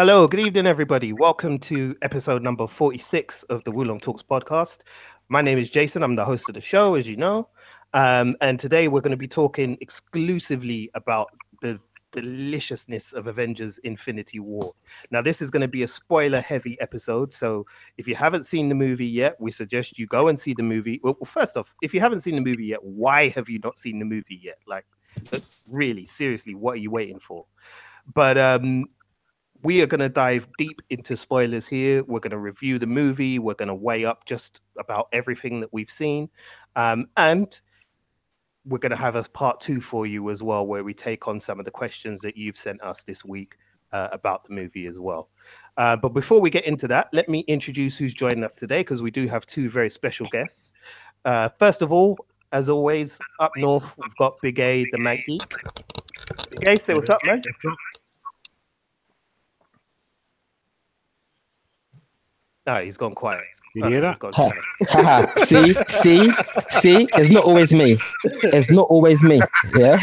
Hello, good evening, everybody. Welcome to episode number 46 of the Wulong Talks podcast. My name is Jason. I'm the host of the show, as you know. And today we're going to be talking exclusively about the deliciousness of Avengers Infinity War. Now, this is going to be a spoiler heavy episode. So if you haven't seen the movie yet, we suggest you go and see the movie. Well, first off, if you haven't seen the movie yet, why have you not seen the movie yet? Like, really, seriously, what are you waiting for? But we are going to dive deep into spoilers here. We're going to review the movie. We're going to weigh up just about everything that we've seen. And we're going to have a part 2 for you as well, where we take on some of the questions that you've sent us this week about the movie as well. But before we get into that, let me introduce who's joining us today, because we do have 2 very special guests. First of all, as always, up north, we've got Big A, the Mag Geek. Big A, say what's up, man. No, he's gone quiet. You hear that? See, it's not always me. It's not always me. Yeah.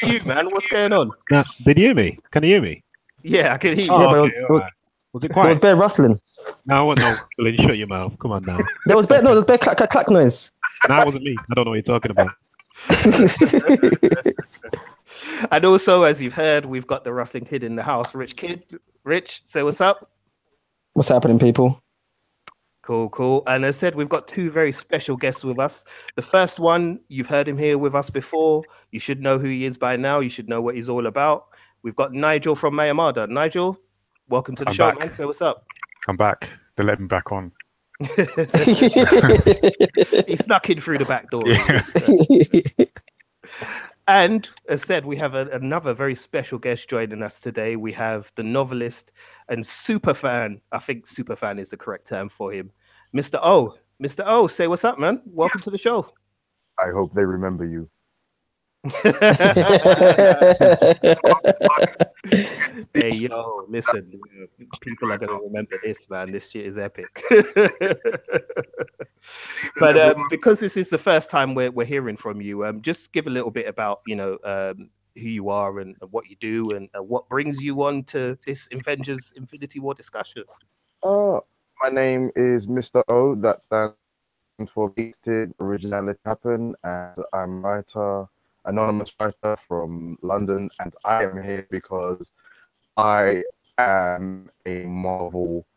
You, man, what's going on? Now, did you hear me? Can you hear me? Yeah, I can hear you. Yeah, but was it quiet? There was bare rustling. No, Billy, shut your mouth. Come on now. There was bare clack, clack, clack noise. No, it wasn't me. I don't know what you're talking about. And also, as you've heard, we've got the rustling kid in the house. Rich kid. Rich, say what's up. What's happening, people? Cool. And as said, we've got 2 very special guests with us. The first one, you've heard him here with us before. You should know who he is by now. You should know what he's all about. We've got Nigel from Mayamada. Nigel, welcome to the show, man. Say what's up. I'm back. They let me back on. He snuck in through the back door. Yeah. And as said, we have another very special guest joining us today. We have the novelist and super fan. I think super fan is the correct term for him. Mr. O. Mr. O, say what's up, man. Welcome to the show. I hope they remember you. Hey, yo, listen, people are going to remember this, man. This shit is epic. But because this is the first time we're hearing from you, just give a little bit about, who you are and what you do and what brings you on to this Avengers Infinity War discussion. My name is Mr. O. That stands for Beasted Originality Happen, and I'm anonymous writer from London, and I am here because I am a Marvel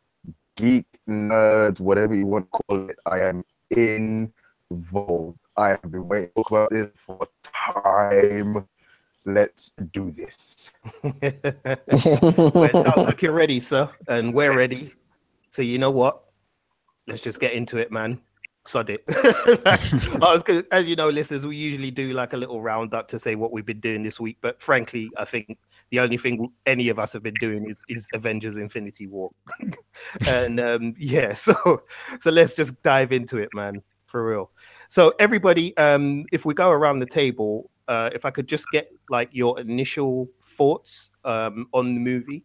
geek, nerd, whatever you want to call it. I am involved. I have been waiting to talk about this for time. Let's do this. Well, it sounds like you're ready, sir, and we're ready. So you know what? Let's just get into it, man. Sod it. As you know, listeners, we usually do like a little roundup to say what we've been doing this week. But frankly, I think the only thing any of us have been doing is Avengers Infinity War. And so let's just dive into it, man, for real. So everybody, if we go around the table, if I could just get like your initial thoughts on the movie.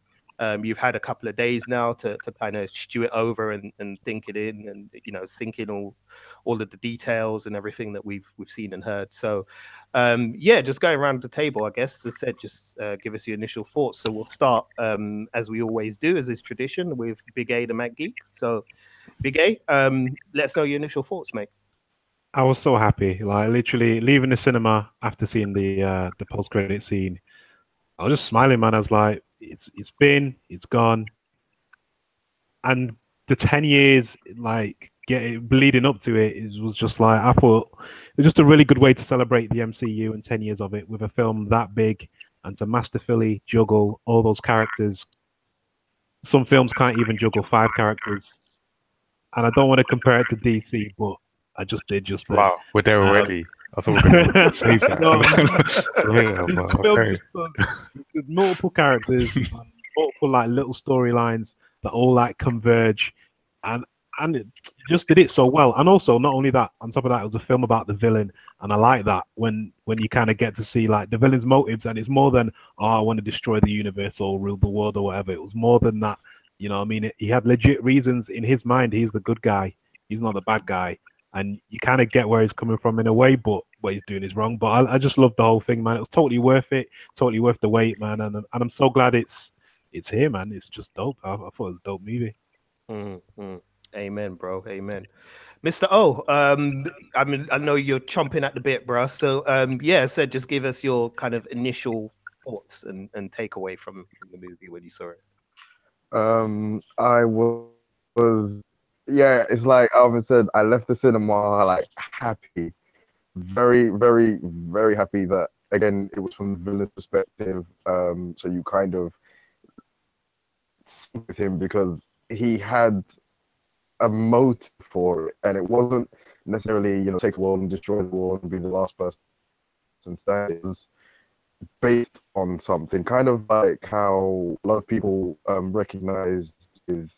You've had a couple of days now to kind of stew it over and think it in and sink in all of the details and everything that we've seen and heard. So just going around the table, I guess, as I said, just give us your initial thoughts. So we'll start as we always do, as is tradition, with Big A, the Mag Geek. So Big A, let us know your initial thoughts, mate. I was so happy, like literally leaving the cinema after seeing the post-credit scene. I was just smiling, man. I was like, it's gone, and the 10 years bleeding up to it was just like, I thought it was just a really good way to celebrate the MCU and 10 years of it with a film that big, and to masterfully juggle all those characters. Some films can't even juggle 5 characters, and I don't want to compare it to DC, but I just did just then. Wow, we're there already. I thought we were going to save that. There's multiple characters, and multiple like little storylines that all like converge, and it just did it so well. And also, not only that, on top of that, it was a film about the villain, and I like that when you kind of get to see like the villain's motives, and it's more than I want to destroy the universe or rule the world or whatever. It was more than that. You know what I mean? He had legit reasons in his mind. He's the good guy. He's not the bad guy. And you kind of get where he's coming from in a way, but what he's doing is wrong. But I just love the whole thing, man. It was totally worth it, totally worth the wait, man. And I'm so glad it's it's here, man. It's just dope. I thought it was a dope movie. Amen, bro. Amen. Mr. O, I mean, I know you're chomping at the bit, bro. So, yeah, said just give us your kind of initial thoughts and takeaway from the movie when you saw it. I was, yeah, it's like Alvin said, I left the cinema like happy, very, very, very happy that again it was from the villain's perspective. So you kind of with him because he had a motive for it, and it wasn't necessarily take the world and destroy the world and be the last person standing. It was based on something, kind of like how a lot of people recognized with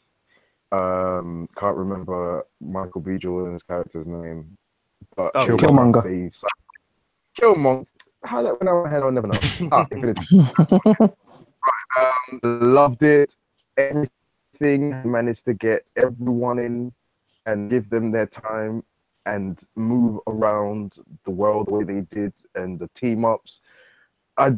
can't remember Michael B. Jordan's character's name, but Killmonger. Killmonger. How that went out of my head, I'll never know. Infinity. Loved it. Everything, managed to get everyone in and give them their time and move around the world the way they did, and the team ups. I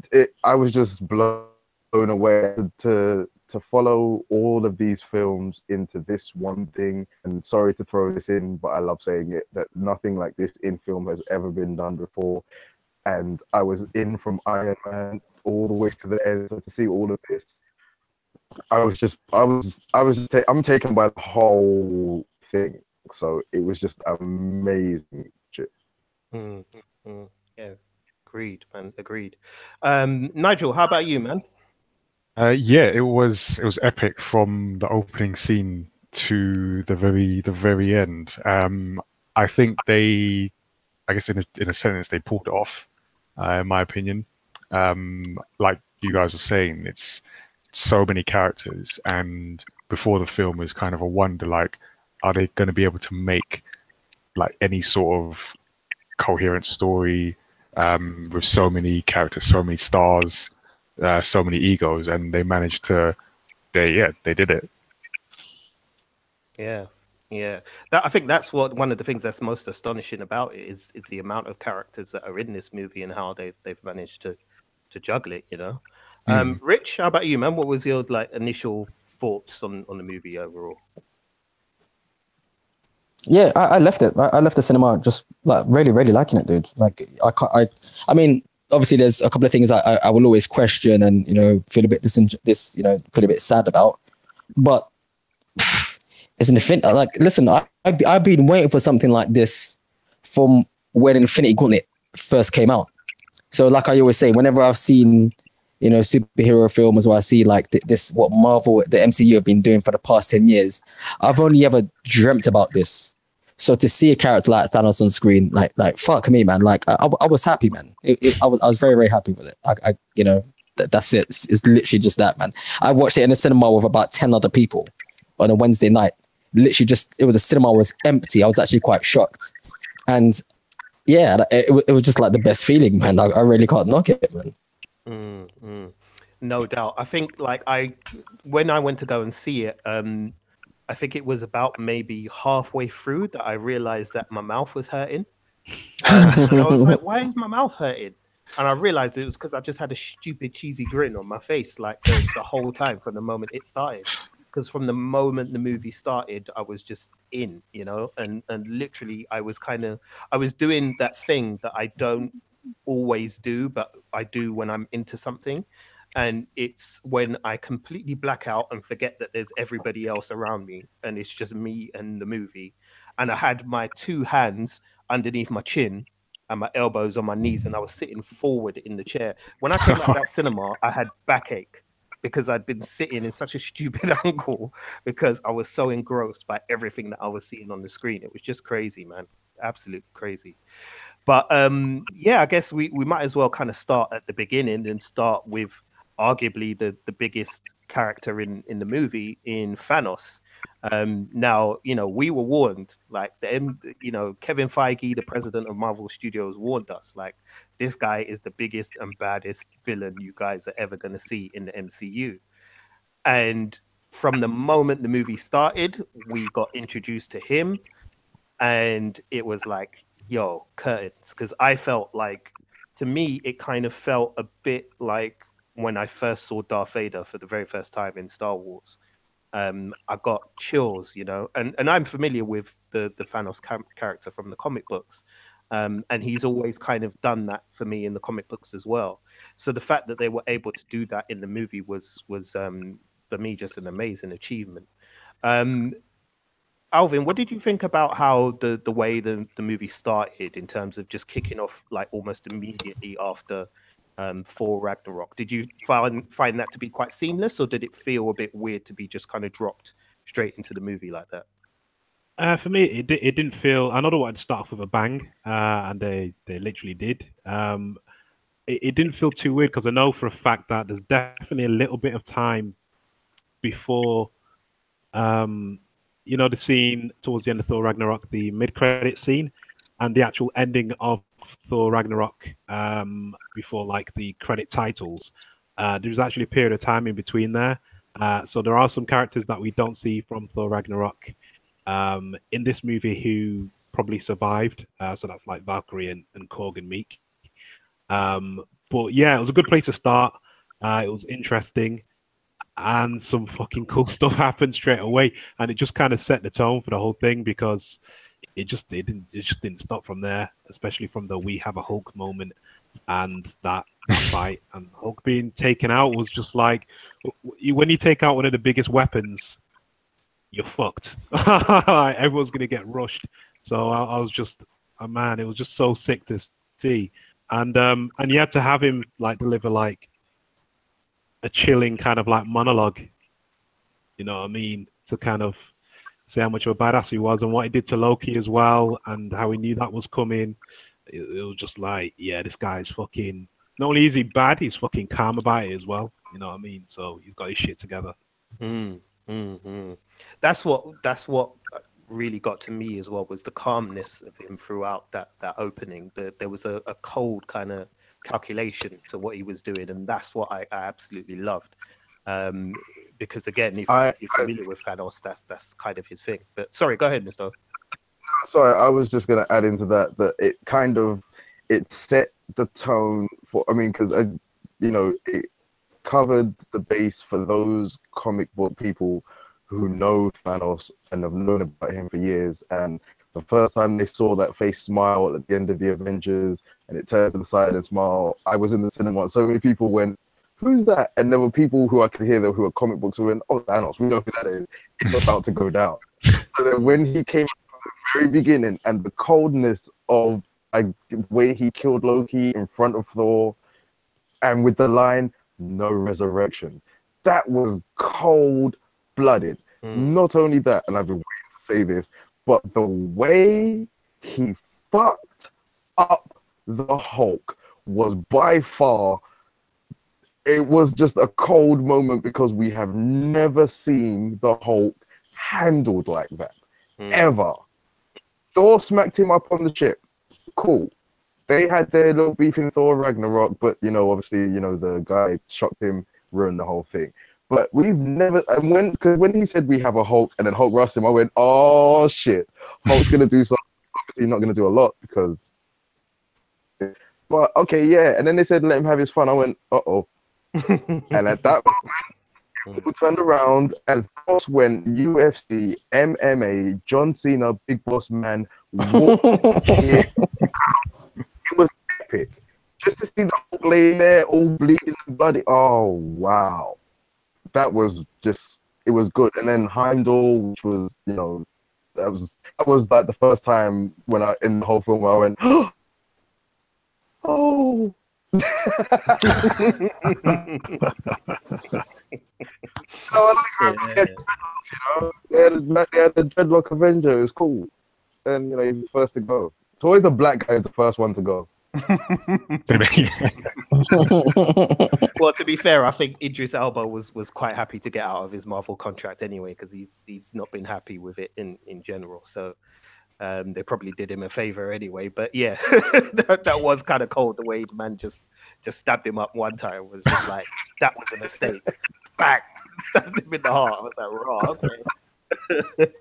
was just blown away to follow all of these films into this one thing. And sorry to throw this in, but I love saying it, that nothing like this in film has ever been done before. And I was in from Iron Man all the way to the end. So to see all of this, I'm taken by the whole thing. So it was just amazing. Yeah, agreed, man. Agreed. Nigel, how about you, man? Yeah, it was epic from the opening scene to the very end. I think I guess in a sentence, they pulled it off, in my opinion. Like you guys were saying, it's so many characters, and before the film was kind of a wonder, like, are they going to be able to make like any sort of coherent story with so many characters, so many stars, so many egos, and they managed to. They did it. Yeah, yeah. I think that's one of the things that's most astonishing about it is the amount of characters that are in this movie and how they've managed to juggle it. Rich, how about you, man? What was your like initial thoughts on the movie overall? Yeah, I left it. I left the cinema just like really, really liking it, dude. Like I mean, obviously there's a couple of things I will always question and feel a bit feel a bit sad about, but it's an infinite. Like, listen, I've been waiting for something like this from when Infinity Gauntlet first came out. So, like I always say, whenever I've seen superhero films where I see like this, what Marvel, the MCU have been doing for the past 10 years, I've only ever dreamt about this. So to see a character like Thanos on screen, like fuck me, man. Like I was happy, man. I was very, very happy with it. That's it. It's literally just that, man. I watched it in a cinema with about 10 other people on a Wednesday night. Literally the cinema was empty. I was actually quite shocked. And yeah, it was just like the best feeling, man. I really can't knock it, man. No doubt. I think like when I went to go and see it, I think it was about maybe halfway through that I realized that my mouth was hurting. And I was like, why is my mouth hurting? And I realized it was because I just had a stupid cheesy grin on my face like the whole time from the moment it started. Because from the moment the movie started, I was just in, and literally I was doing that thing that I don't always do, but I do when I'm into something. And it's when I completely black out and forget that there's everybody else around me and it's just me and the movie. And I had my two hands underneath my chin and my elbows on my knees, and I was sitting forward in the chair. When I came out of that cinema, I had backache because I'd been sitting in such a stupid angle because I was so engrossed by everything that I was seeing on the screen. It was just crazy, man. Absolute crazy. But yeah, I guess we might as well kind of start at the beginning and start with arguably the biggest character in the movie, in Thanos. Now, we were warned, like Kevin Feige, the president of Marvel Studios, warned us, like, this guy is the biggest and baddest villain you guys are ever going to see in the MCU. And from the moment the movie started, we got introduced to him, and it was like, yo, curtains. Because I felt like, to me, it kind of felt a bit like when I first saw Darth Vader for the very first time in Star Wars. I got chills, you know, and I'm familiar with the Thanos character from the comic books, and he's always kind of done that for me in the comic books as well. So the fact that they were able to do that in the movie was for me just an amazing achievement. Um, Alvin, what did you think about how the way the movie started in terms of just kicking off like almost immediately after Thor Ragnarok? Did you find that to be quite seamless, or did it feel a bit weird to be just kind of dropped straight into the movie like that? For me, it didn't feel. I know they wanted to start off with a bang, and they literally did. It didn't feel too weird because I know for a fact that there's definitely a little bit of time before, the scene towards the end of Thor Ragnarok, the mid-credit scene, and the actual ending of Thor Ragnarok, before like the credit titles. There's actually a period of time in between there. So there are some characters that we don't see from Thor Ragnarok in this movie who probably survived. So that's like Valkyrie and Korg and Meek. But yeah, it was a good place to start. It was interesting, and some fucking cool stuff happened straight away, and it just kind of set the tone for the whole thing because it just didn't stop from there, especially from the "we have a Hulk" moment and that fight, and Hulk being taken out was just like when you take out one of the biggest weapons, you're fucked. Everyone's gonna get rushed. So I was just, oh man, it was just so sick to see. And you had to have him like deliver like a chilling kind of like monologue, you know what I mean, to kind of say how much of a badass he was and what he did to Loki as well, and how he knew that was coming. It was just like, yeah, this guy's fucking. Not only is he bad, he's fucking calm about it as well. You know what I mean? So he's got his shit together. That's what really got to me as well, was the calmness of him throughout that opening. There was a cold kind of calculation to what he was doing, and that's what I absolutely loved. Because again, if you're familiar with Thanos, that's kind of his thing. But sorry, go ahead, Mr. Sorry, I was just going to add into that it set the tone for. I mean, because it covered the base for those comic book people who know Thanos and have known about him for years. And the first time they saw that face smile at the end of the Avengers, and it turned to the side and smile, I was in the cinema. And so many people went, "Who's that?" And there were people who I could hear who were comic books who went, "Oh, Thanos, we know who that is. It's about to go down." So then when he came from the very beginning, and the coldness of the way he killed Loki in front of Thor, and with the line, "No resurrection," that was cold-blooded. Not only that, and I've been waiting to say this, but the way he fucked up the Hulk was by far, it was just a cold moment, because we have never seen the Hulk handled like that, ever. Thor smacked him up on the ship. Cool. They had their little beef in Thor Ragnarok, but, obviously, the guy shocked him, ruined the whole thing. But we've never, and when he said we have a Hulk, and then Hulk rushed him, I went, oh shit, Hulk's gonna do something. Obviously not gonna do a lot, because. But okay, yeah. And then they said let him have his fun. I went, uh-oh. And at that moment, people turned around, and that's when UFC, MMA, John Cena, Big Boss Man walked in. It was epic. Just to see the Hulk laying there, all bleeding and bloody. Oh wow. That was just, it was good. And then Heimdall, which was, that was like the first time in the whole film where I went, oh. They had the dreadlock Avenger. It was cool. And, he was the first to go. It's always the black guy is the first one to go. Well, to be fair, I think Idris Elba was quite happy to get out of his Marvel contract anyway, because he's not been happy with it in general. So they probably did him a favor anyway. But yeah, that was kind of cold. The way the man just stabbed him up one time was just like, that was a mistake. Bang! Stabbed him in the heart. I was like, raw. Okay.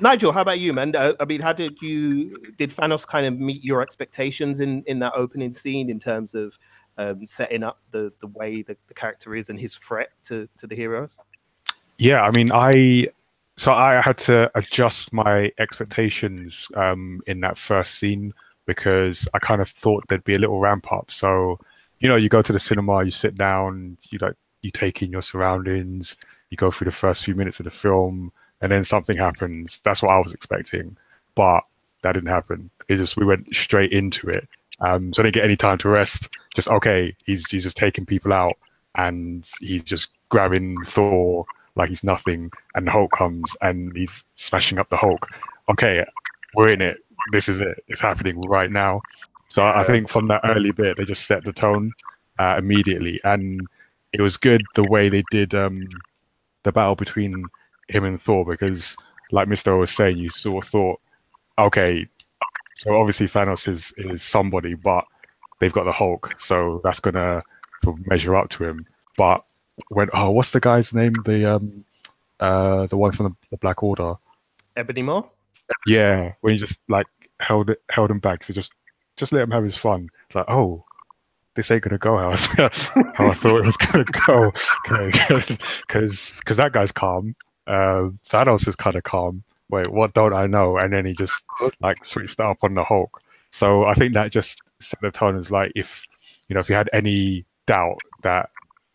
Nigel, how about you, man? I mean, did Thanos kind of meet your expectations in that opening scene in terms of setting up the way the character is and his threat to the heroes? Yeah, I mean, so I had to adjust my expectations in that first scene because I kind of thought there'd be a little ramp up. So, you go to the cinema, you sit down, you take in your surroundings, you go through the first few minutes of the film, and then something happens. That's what I was expecting, but that didn't happen. We went straight into it. So I didn't get any time to rest. Just okay, he's just taking people out, and he's just grabbing Thor like he's nothing, and the Hulk comes and he's smashing up the Hulk. Okay, we're in it. This is it. It's happening right now. So I think from that early bit, they just set the tone immediately, and it was good the way they did the battle between him and Thor, because like Mr. O was saying, you sort of thought, okay, so obviously Thanos is somebody, but they've got the Hulk, so that's gonna sort of measure up to him. But what's the guy's name? The one from the Black Order. Ebony Maw? Yeah, when he just like held him back, so just let him have his fun. It's like, oh, this ain't gonna go how I thought it was gonna go, because that guy's calm. Thanos is kind of calm. Wait, what don't I know? And then he just like switched up on the Hulk. So I think that just set the tone as like, if you had any doubt that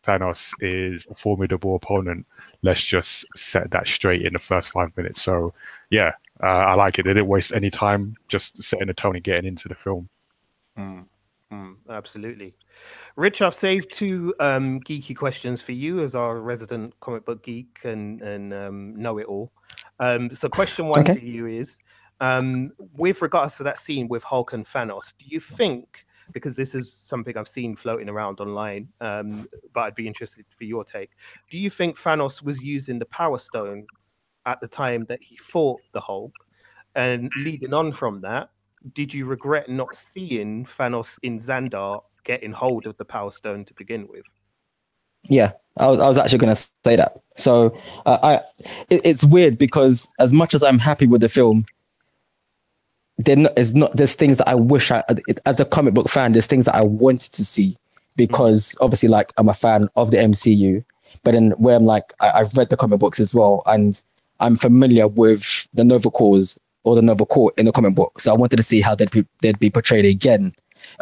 Thanos is a formidable opponent, let's just set that straight in the first 5 minutes. So yeah, I like it. They didn't waste any time, just setting the tone and getting into the film. Absolutely. Rich, I've saved two geeky questions for you as our resident comic book geek and know-it-all. So question one to you is, with regards to that scene with Hulk and Thanos, do you think, because this is something I've seen floating around online, but I'd be interested for your take, do you think Thanos was using the Power Stone at the time that he fought the Hulk? And leading on from that, did you regret not seeing Thanos in Xandar getting hold of the Power Stone to begin with? Yeah, I was actually going to say that. So it's weird because as much as I'm happy with the film, there's things that I wish as a comic book fan, there's things that I wanted to see, because obviously, like, I'm a fan of the MCU, but then where I'm like, I've read the comic books as well, and I'm familiar with the Nova Corps or the Nova Corps in the comic book. So I wanted to see how they'd be portrayed again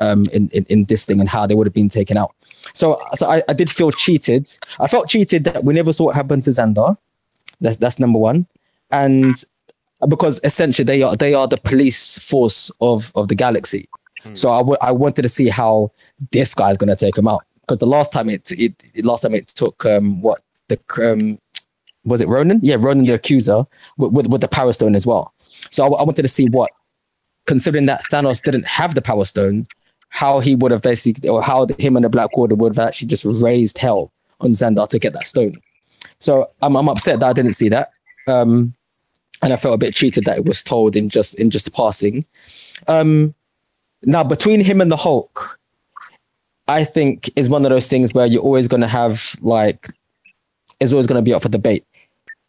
in this thing, and how they would have been taken out. So I did feel cheated. I felt cheated that we never saw what happened to Xandar. That's number one. And because essentially they are the police force of the galaxy. So I wanted to see how this guy is going to take him out. Because the last time it took was it Ronan? Yeah, Ronan the Accuser with the Power Stone as well. So I wanted to see what, considering that Thanos didn't have the Power Stone, how he would have basically, or how him and the Black Order would have actually just raised hell on Xandar to get that stone. So I'm upset that I didn't see that. And I felt a bit cheated that it was told in just passing. Now, between him and the Hulk, I think is one of those things where you're always going to have, like, is always going to be up for debate.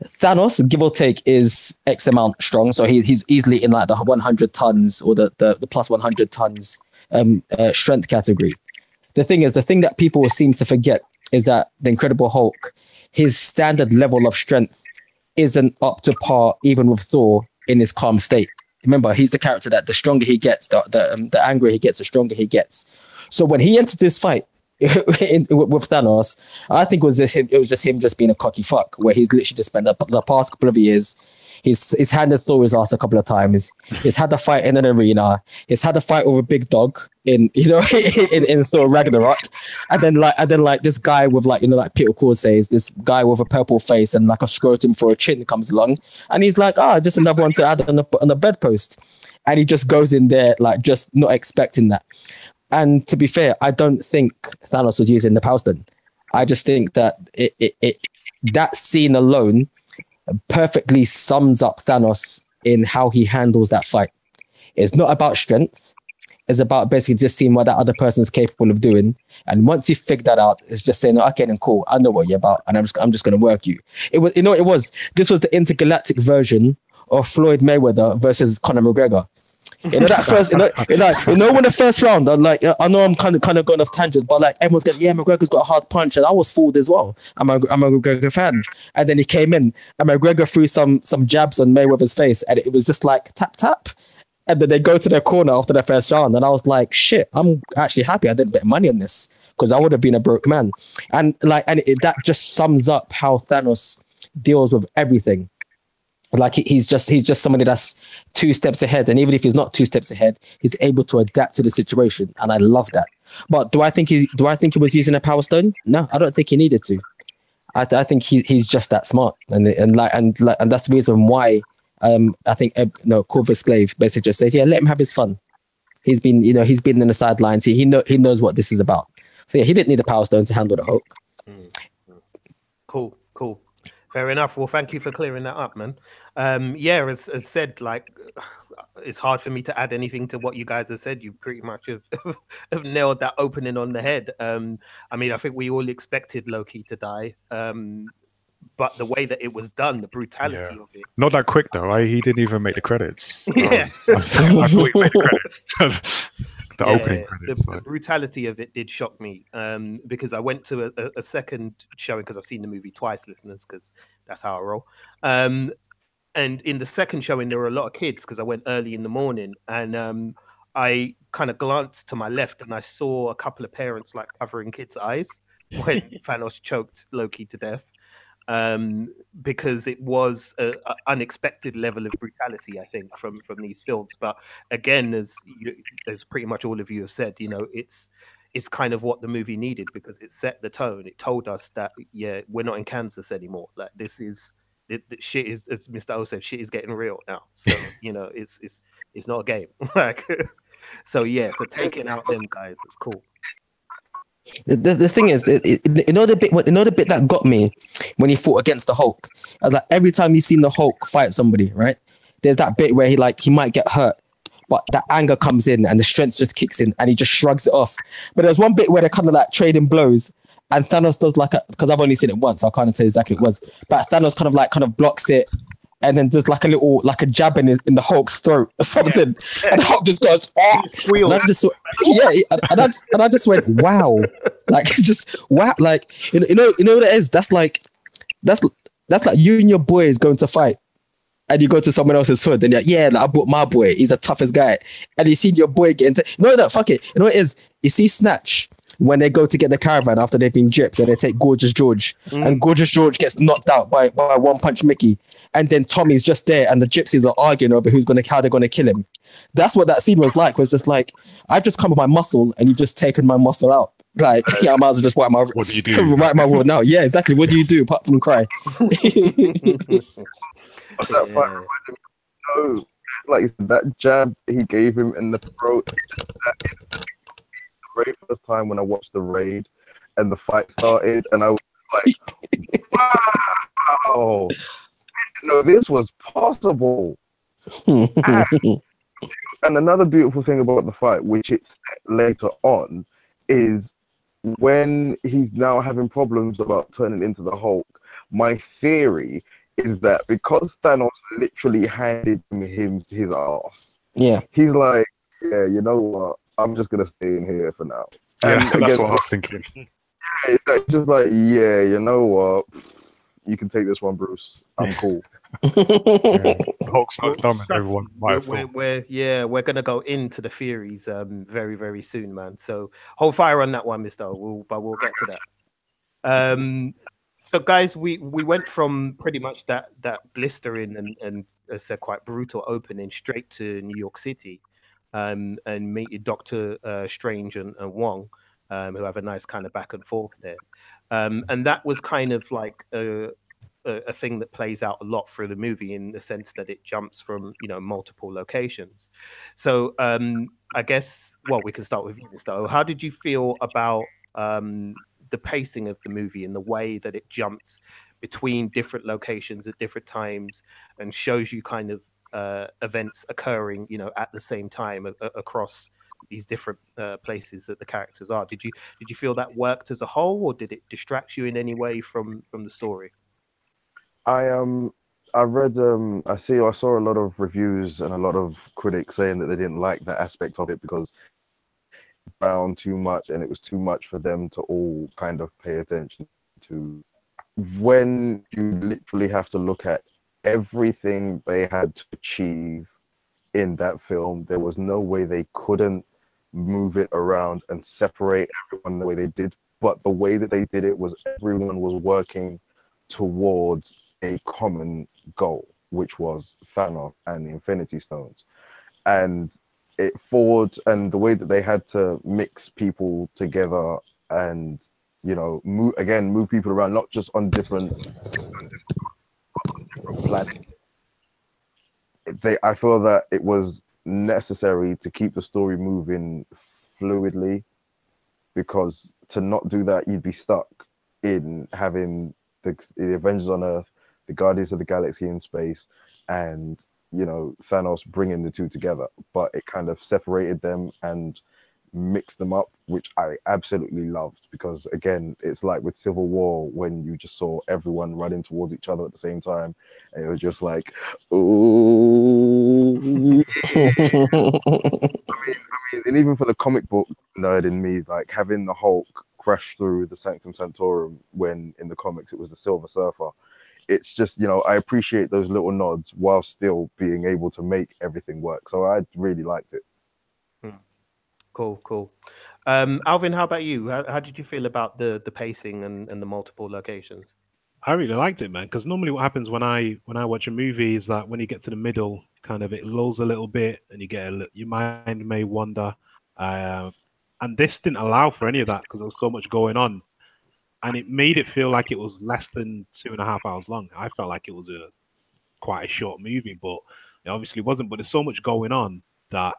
Thanos, give or take, is X amount strong, so he's easily in like the 100 tons or the plus 100 tons strength category. The thing that people seem to forget is that the Incredible Hulk, his standard level of strength isn't up to par even with Thor in his calm state. Remember, he's the character that the stronger he gets, the angrier he gets, the stronger he gets. So when he entered this fight with Thanos, I think it was just him being a cocky fuck, where he's literally just spent the past couple of years, he's handed Thor his ass a couple of times. He's had the fight in an arena. He's had a fight with a big dog in Thor Ragnarok, and then like this guy with like Peter Core says, this guy with a purple face and like a scrotum for a chin comes along, and he's like, just another one to add on the bedpost, and he just goes in there like just not expecting that. And to be fair, I don't think Thanos was using the Power Stone. I just think that that scene alone perfectly sums up Thanos in how he handles that fight. It's not about strength. It's about basically just seeing what that other person's capable of doing. And once you figure that out, it's just saying, okay, then cool, I know what you're about, and I'm just going to work you. This was the intergalactic version of Floyd Mayweather versus Conor McGregor. You know that first, when the first round, I'm like, I know I'm kind of going off tangent, but like everyone's going, yeah, McGregor's got a hard punch, and I was fooled as well. I'm a McGregor fan, and then he came in, and McGregor threw some jabs on Mayweather's face, and it was just like tap tap, and then they go to their corner after their first round, and I was like, shit, I'm actually happy I didn't bet money on this because I would have been a broke man, and that just sums up how Thanos deals with everything. Like he's just somebody that's 2 steps ahead, and even if he's not 2 steps ahead, he's able to adapt to the situation, and I love that. But do I think he was using a power stone? No, I don't think he needed to. I think he's just that smart, and that's the reason why I think Corvus Glaive basically just says, yeah, let him have his fun. He's been in the sidelines. He knows what this is about. So yeah, he didn't need a power stone to handle the Hulk. Cool. Fair enough. Well, thank you for clearing that up, man. As said, like, it's hard for me to add anything to what you guys have said. You pretty much have nailed that opening on the head. I mean, I think we all expected Loki to die, but the way that it was done, the brutality of it. Not that quick, though. He didn't even make the credits. Yeah. I thought he made the credits. The opening credits. The brutality of it did shock me, because I went to a second showing because I've seen the movie twice, listeners, because that's how I roll. And in the second showing, there were a lot of kids because I went early in the morning, and I kind of glanced to my left and I saw a couple of parents like covering kids' eyes when Thanos choked Loki to death. Because it was an unexpected level of brutality, I think, from these films. But again, as pretty much all of you have said, it's kind of what the movie needed because it set the tone. It told us that we're not in Kansas anymore. Like this is shit is, as Mr. O said, shit is getting real now. So it's not a game. Like so taking out them guys, it's cool. The thing is, the bit that got me when he fought against the Hulk, I was like, every time you've seen the Hulk fight somebody, right? There's that bit where he might get hurt, but that anger comes in and the strength just kicks in and he just shrugs it off. But there's one bit where they're kind of like trading blows, and Thanos does because I've only seen it once, so I can't tell you exactly what it was, but Thanos kind of blocks it. And then there's like a jab in the Hulk's throat or something, and the Hulk just goes, oh, and I just went, wow, like just wow, like you know what it is? That's like you and your boys going to fight, and you go to someone else's hood, and you're like, I brought my boy, he's the toughest guy, and you see your boy get into fuck it, you know what it is? You see Snatch. When they go to get the caravan after they've been gypped, then they take Gorgeous George, and Gorgeous George gets knocked out by One Punch Mickey, and then Tommy's just there, and the gypsies are arguing over how they're gonna kill him. That's what that scene was like. Was just like, I've just come with my muscle, and you've just taken my muscle out. Like, I might as well just wipe my. What do you do? Wipe my word now. Yeah, exactly. What do you do apart from cry? That fight reminded me, it's like that jab he gave him in the throat. Very first time when I watched the raid and the fight started, and I was like, wow, this was possible. And another beautiful thing about the fight, which it's later on, is when he's now having problems about turning into the Hulk. My theory is that because Thanos literally handed him his ass, he's like, yeah, you know what? I'm just gonna stay in here for now. And that's what I was thinking. It's just like, yeah, you know what? You can take this one, Bruce. I'm cool. Hulk's not dumb as everyone might have thought. We're gonna go into the theories very, very soon, man. So hold fire on that one, Mister. But we'll get to that. So guys, we went from pretty much that blistering and as I said, quite brutal opening straight to New York City. And meet Doctor Strange and Wong, who have a nice kind of back and forth there. And that was kind of like a thing that plays out a lot through the movie in the sense that it jumps from, multiple locations. So I guess, we can start with you, Mr. O. How did you feel about the pacing of the movie and the way that it jumps between different locations at different times and shows you kind of events occurring, at the same time across these different places that the characters are? Did you feel that worked as a whole, or did it distract you in any way from the story? I I read I saw a lot of reviews and a lot of critics saying that they didn't like that aspect of it because it found too much and it was too much for them to all kind of pay attention to. When you literally have to look at everything they had to achieve in that film, there was no way they couldn't move it around and separate everyone the way they did. But the way that they did it was everyone was working towards a common goal, which was Thanos and the Infinity Stones. And it forward and the way that they had to mix people together and move people around, not just on different planets. I feel that it was necessary to keep the story moving fluidly, because to not do that, you'd be stuck in having the Avengers on Earth, the Guardians of the Galaxy in space, and Thanos bringing the two together. But it kind of separated them and mixed them up, which I absolutely loved, because again, it's like with Civil War when you just saw everyone running towards each other at the same time, and it was just like, ooh. And even for the comic book nerd in me, like having the Hulk crash through the Sanctum Sanctorum when in the comics it was the Silver Surfer, it's just, I appreciate those little nods while still being able to make everything work. So I really liked it. Cool. Alvin, how about you? How did you feel about the pacing and the multiple locations? I really liked it, man, because normally what happens when I watch a movie is that when you get to the middle, kind of it lulls a little bit and you get your mind may wander. And this didn't allow for any of that because there was so much going on. And it made it feel like it was less than 2.5 hours long. I felt like it was quite a short movie, but it obviously wasn't. But there's so much going on that,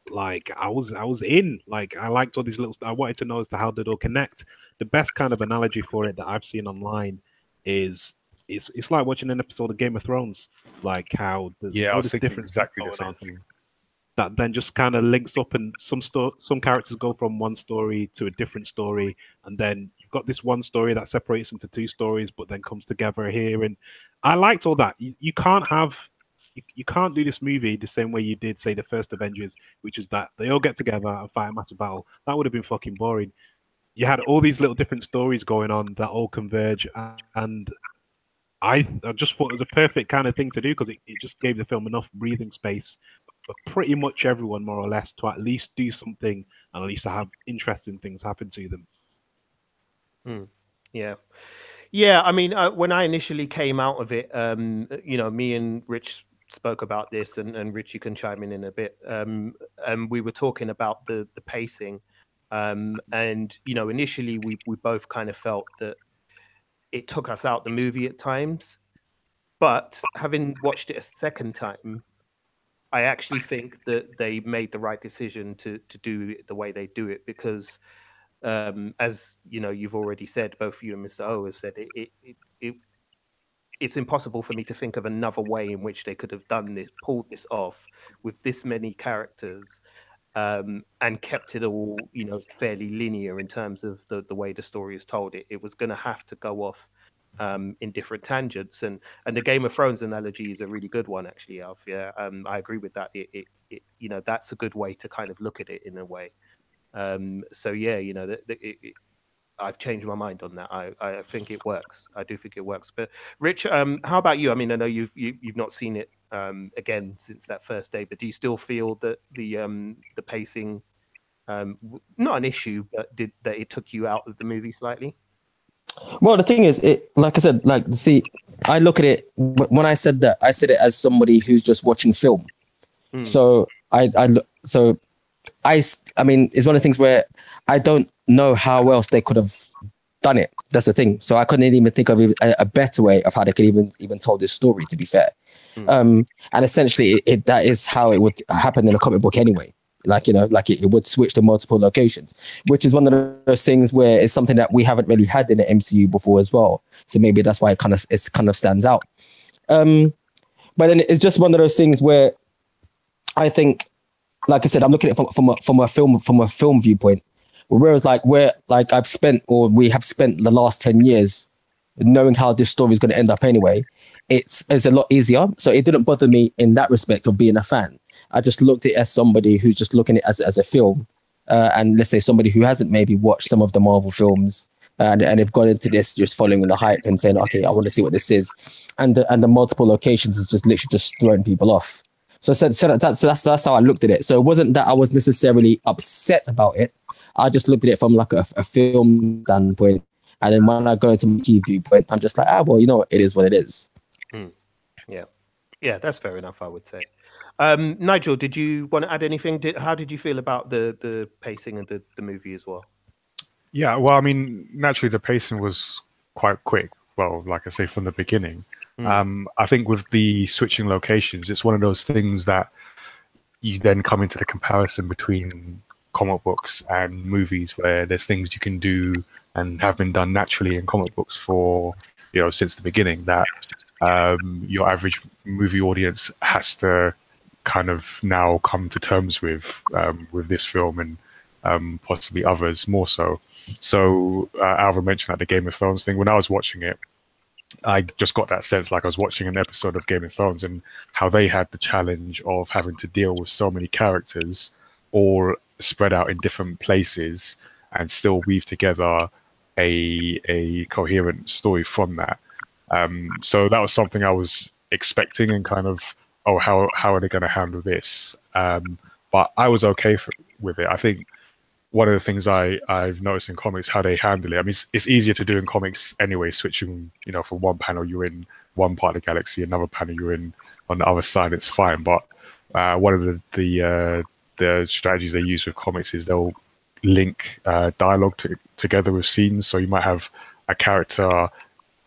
like, I was in. Like, I liked all these little. I wanted to know as to how did all connect. The best kind of analogy for it that I've seen online is it's like watching an episode of Game of Thrones. Like how there's all this different exactly the stuff same going on that then just kind of links up, and some characters go from one story to a different story, and then you've got this one story that separates into two stories, but then comes together here. And I liked all that. You can't do this movie the same way you did, say, the first Avengers, which is that they all get together and fight a massive battle. That would have been fucking boring. You had all these little different stories going on that all converge, and I just thought it was a perfect kind of thing to do because it just gave the film enough breathing space for pretty much everyone, more or less, to at least do something and at least to have interesting things happen to them. Yeah. I mean, when I initially came out of it, me and Rich spoke about this, and Rich, you can chime in a bit. And we were talking about the pacing, and initially we both kind of felt that it took us out the movie at times, but having watched it a second time, I actually think that they made the right decision to do it the way they do it, because as you've already said, both you and Mr. O have said it's impossible for me to think of another way in which they could have pulled this off with this many characters, and kept it all fairly linear in terms of the way the story is told. It was going to have to go off in different tangents, and the Game of Thrones analogy is a really good one, actually, Alf. Yeah, I agree with that. It that's a good way to kind of look at it in a way. So yeah, I've changed my mind on that. I think it works. I do think it works. But Rich, how about you? I mean, I know you've not seen it again since that first day, but do you still feel that the pacing, not an issue, but that it took you out of the movie slightly? Well, the thing is, like I said, I look at it when I said that, I said it as somebody who's just watching film. So I mean, it's one of the things where I don't know how else they could have done it. That's the thing. So I couldn't even think of a better way of how they could even told this story, to be fair. And essentially, that is how it would happen in a comic book anyway. It would switch to multiple locations, which is one of those things where it's something that we haven't really had in the MCU before as well. So maybe that's why it kind of stands out. But then it's just one of those things where I think, like I said, I'm looking at it from a film viewpoint. Whereas we have spent the last 10 years knowing how this story is going to end up anyway. it's a lot easier. So it didn't bother me in that respect of being a fan. I just looked at it as somebody who's just looking at it as a film. And let's say somebody who hasn't maybe watched some of the Marvel films and they've gone into this just following the hype and saying, okay, I want to see what this is. And the multiple locations is just literally just throwing people off. So that's how I looked at it. So it wasn't that I was necessarily upset about it. I just looked at it from like a film standpoint. And then when I go into my key viewpoint, I'm just like, well, you know what? It is what it is. Yeah, that's fair enough, I would say. Nigel, did you want to add anything? How did you feel about the pacing of the movie as well? Yeah, well, I mean, naturally the pacing was quite quick. Well, like I say, from the beginning. I think with the switching locations, it's one of those things that you then come into the comparison between comic books and movies, where there's things you can do and have been done naturally in comic books for, since the beginning, that your average movie audience has to kind of now come to terms with this film and possibly others more so. So Alva mentioned that the Game of Thrones thing. When I was watching it, I just got that sense like I was watching an episode of Game of Thrones, and how they had the challenge of having to deal with so many characters all spread out in different places and still weave together a coherent story from that. So that was something I was expecting and kind of, how are they going to handle this? But I was okay with it. I think one of the things I've noticed in comics, how they handle it. I mean, it's easier to do in comics anyway, switching, from one panel you're in one part of the galaxy, another panel you're in on the other side, it's fine. But one of the strategies they use with comics is they'll link dialogue together with scenes. So you might have a character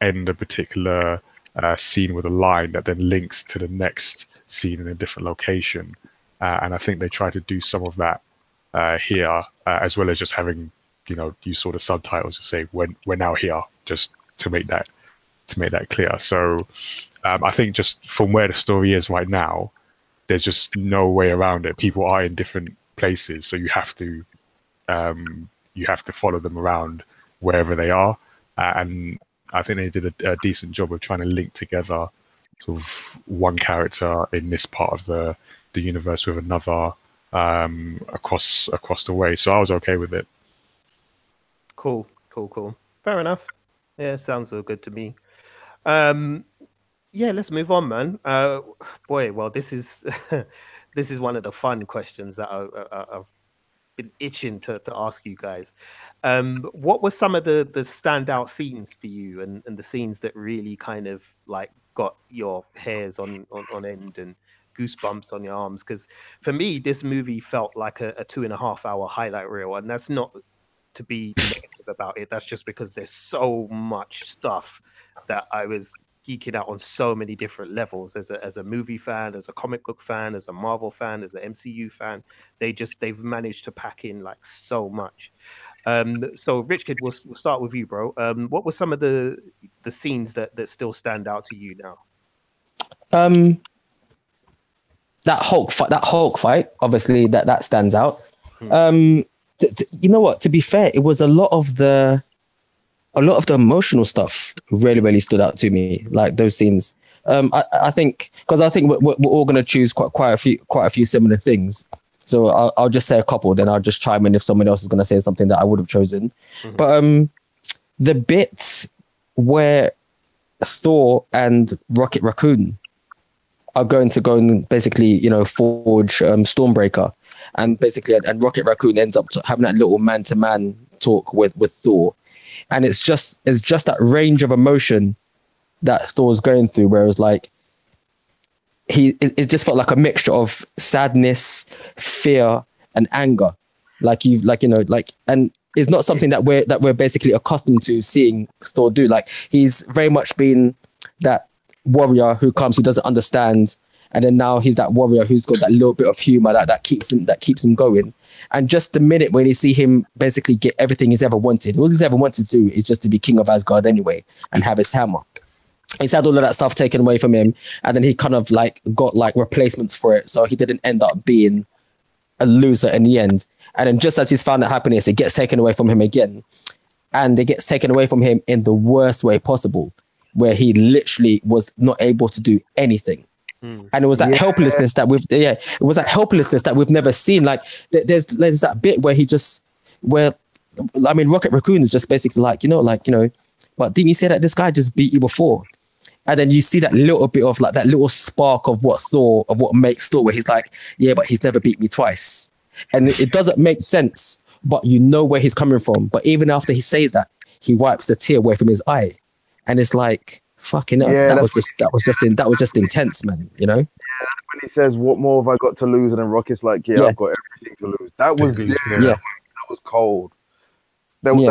end a particular scene with a line that then links to the next scene in a different location. And I think they try to do some of that here, as well as just having, you saw the subtitles to say we're now here, just to make that clear. So I think just from where the story is right now, there's just no way around it. People are in different places, so you have to follow them around wherever they are. And I think they did a decent job of trying to link together sort of one character in this part of the universe with another across the way. So I was okay with it. Cool. Fair enough. Yeah, sounds all good to me. Yeah, let's move on, man. Boy, well, this is this is one of the fun questions that I've been itching to ask you guys. What were some of the standout scenes for you, and the scenes that really kind of like got your hairs on end and goosebumps on your arms? Because for me, this movie felt like a 2.5 hour highlight reel, and that's not to be negative about it. That's just because there's so much stuff that I was geeking out on so many different levels as a movie fan, as a comic book fan, as a Marvel fan, as an MCU fan. They've managed to pack in like so much. So Rich Kid, we'll start with you, bro. What were some of the scenes that still stand out to you now? That Hulk fight, obviously that stands out. You know what? To be fair, it was a lot of the emotional stuff really stood out to me, like those scenes. I think we're all going to choose quite a few similar things. So I'll just say a couple, then I'll just chime in if someone else is going to say something that I would have chosen. But the bit where Thor and Rocket Raccoon are going to go and basically, forge Stormbreaker, and Rocket Raccoon ends up having that little man-to-man talk with Thor. And it's just that range of emotion that Thor's going through, where it's like it just felt like a mixture of sadness, fear, and anger. And it's not something that we're basically accustomed to seeing Thor do. Like, he's very much been that warrior who doesn't understand, and then now he's that warrior who's got that little bit of humor that keeps him going. And just the minute when you see him basically get everything he's ever wanted, all he's ever wanted to do is just to be king of Asgard anyway and have his hammer. He's had all of that stuff taken away from him, and then he kind of like got like replacements for it, so he didn't end up being a loser in the end. And then just as he's found that happiness, it gets taken away from him again, and it gets taken away from him in the worst way possible, where he literally was not able to do anything. And it was that helplessness that it was that helplessness that we've never seen. Like there's that bit where Rocket Raccoon is just basically like, but didn't you say that this guy just beat you before? And then you see that little bit of like that little spark of what makes Thor, where he's like, yeah, but he's never beat me twice. And it doesn't make sense, but you know where he's coming from. But even after he says that, he wipes the tear away from his eye. And it's like, fucking hell, that was just intense, man, you know? Yeah, when he says, what more have I got to lose? And then Rocket's like, I've got everything to lose. That was cold. And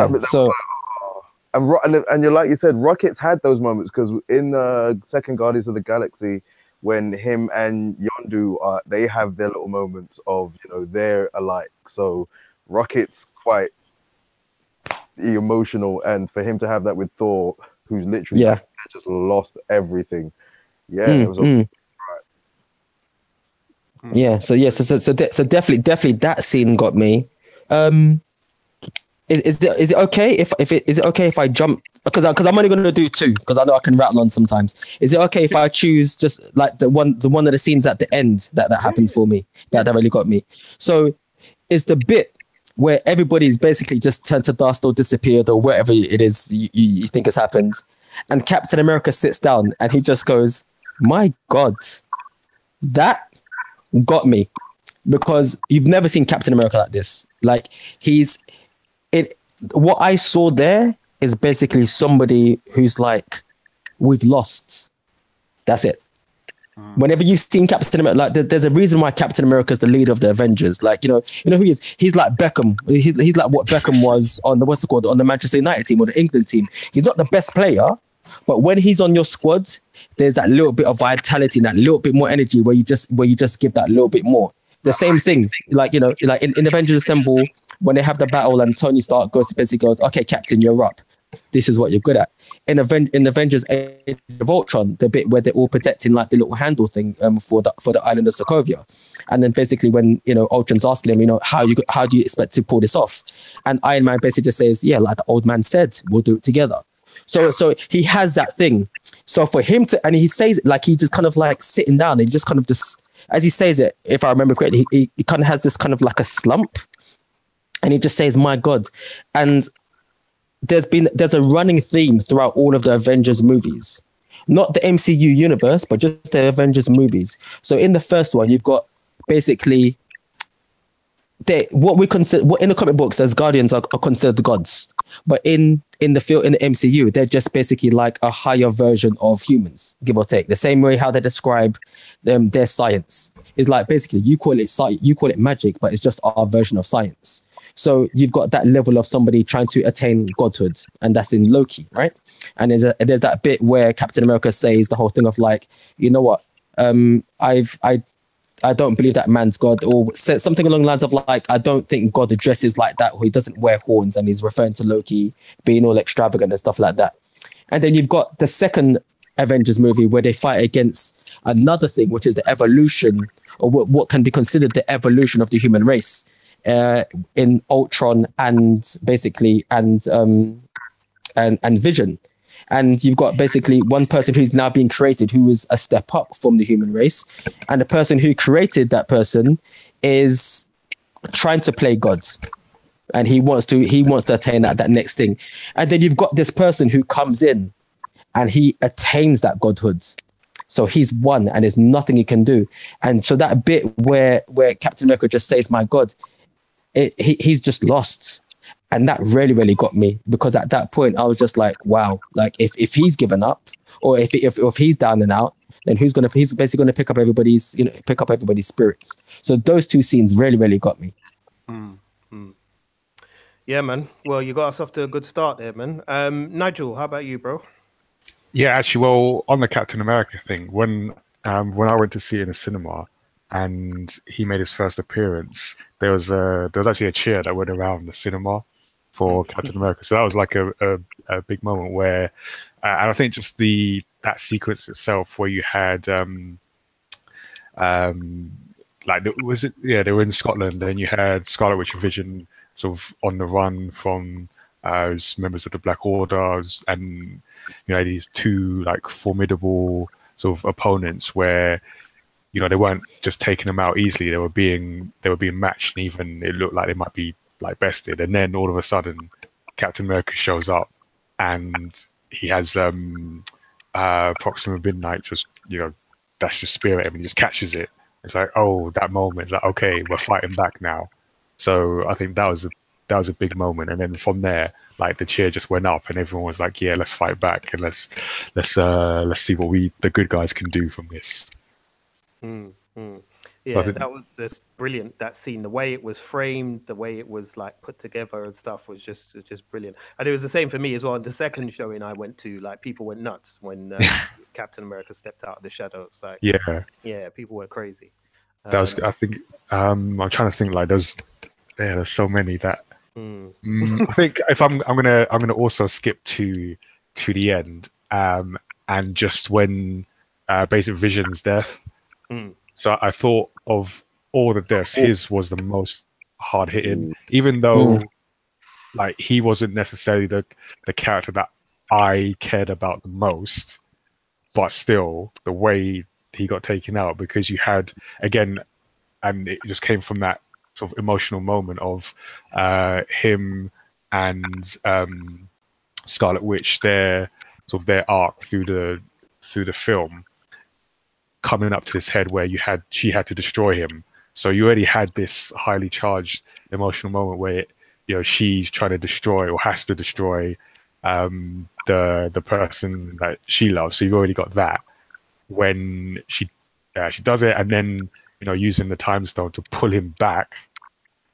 you're like you said, Rocket's had those moments, because in the second Guardians of the Galaxy, when him and Yondu they have their little moments of, they're alike. So Rocket's quite emotional, and for him to have that with Thor, who's literally just lost everything. It was so definitely that scene got me. Is it okay if I jump, because I'm only going to do two, because I know I can rattle on sometimes. Is it okay if I choose just like the one of the scenes at the end that happens for me, that really got me? So it's the bit where everybody's basically just turned to dust or disappeared or whatever it is you think has happened, and Captain America sits down and he just goes, my God, that got me, because you've never seen Captain America like this. Like what I saw there is basically somebody who's like, we've lost. That's it. Whenever you've seen Captain America, like there's a reason why Captain America is the leader of the Avengers. Like, you know who he is? He's like Beckham. He's like what Beckham was on on the Manchester United team or the England team. He's not the best player, but when he's on your squad, there's that little bit of vitality and that little bit more energy where you just give that little bit more. The same thing, like, like in Avengers Assemble, when they have the battle and Tony Stark basically goes, okay, Captain, you're up. This is what you're good at. In Avengers Age of Ultron, the bit where they're all protecting like the little handle thing for the island of Sokovia, and then basically when Ultron's asking him, how do you expect to pull this off, and Iron Man basically just says, yeah, like the old man said, we'll do it together. So he has that thing. So for him to, and he says it like he just kind of like sitting down, and he just kind of just, as he says it, if I remember correctly, he kind of has this kind of like a slump, and he just says, my God. And there's a running theme throughout all of the Avengers movies, not the MCU universe, but just the Avengers movies. So in the first one, you've got basically what in the comic books, as Guardians are considered gods, but in the MCU, they're just basically like a higher version of humans, give or take. The same way how they describe their science is like basically you call it magic, but it's just our version of science. So you've got that level of somebody trying to attain godhood, and that's in Loki, right? And there's that bit where Captain America says the whole thing of like, you know what, I don't believe that man's God, or says something along the lines of like, I don't think God addresses like that, or he doesn't wear horns, and he's referring to Loki being all extravagant and stuff like that. And then you've got the second Avengers movie where they fight against another thing, which is the evolution, or what can be considered the evolution of the human race. In Ultron and Vision, and you've got basically one person who's now being created who is a step up from the human race, and the person who created that person is trying to play God, and he wants to attain that next thing. And then you've got this person who comes in and he attains that godhood. So he's won, and there's nothing he can do. And so that bit where Captain America just says, my God, he's just lost. And that really, really got me, because at that point I was just like, wow, like if he's given up, or if he's down and out, then he's basically gonna pick up everybody's spirits. So those two scenes really, really got me. Yeah, man. Well, you got us off to a good start there, man. Nigel, how about you, bro? Yeah, actually, well, on the Captain America thing, when I went to see it in a cinema, and he made his first appearance, there was actually a cheer that went around the cinema for Captain America. So that was like a big moment where, and I think just that sequence itself where you had they were in Scotland, and you had Scarlet Witch and Vision sort of on the run from as members of the Black Order, and these two like formidable sort of opponents where they weren't just taking them out easily. They were being matched, and even it looked like they might be like bested. And then all of a sudden, Captain America shows up, and he has Proxima Midnight just dash the spear at him, and he just catches it. It's like, oh, that moment. It's like, okay, we're fighting back now. So I think that was a big moment. And then from there, like the cheer just went up, and everyone was like, yeah, let's fight back, and let's see what the good guys can do from this. Yeah, that was just brilliant. That scene, the way it was framed, the way it was like put together and stuff was just brilliant. And it was the same for me as well. In the second showing I went to, like people went nuts when Captain America stepped out of the shadows. Like yeah, people were crazy. That was, I think, I'm trying to think like there's so many that I think if I'm gonna also skip to the end and just when basic Vision's death. So I thought of all the deaths, his was the most hard hitting, even though like he wasn't necessarily the character that I cared about the most, but still the way he got taken out, because you had again, and it just came from that sort of emotional moment of him and Scarlet Witch, their arc through the film coming up to this head where she had to destroy him. So you already had this highly charged emotional moment where she's trying to destroy or has to destroy the person that she loves. So you've already got that when she does it, and then using the time stone to pull him back.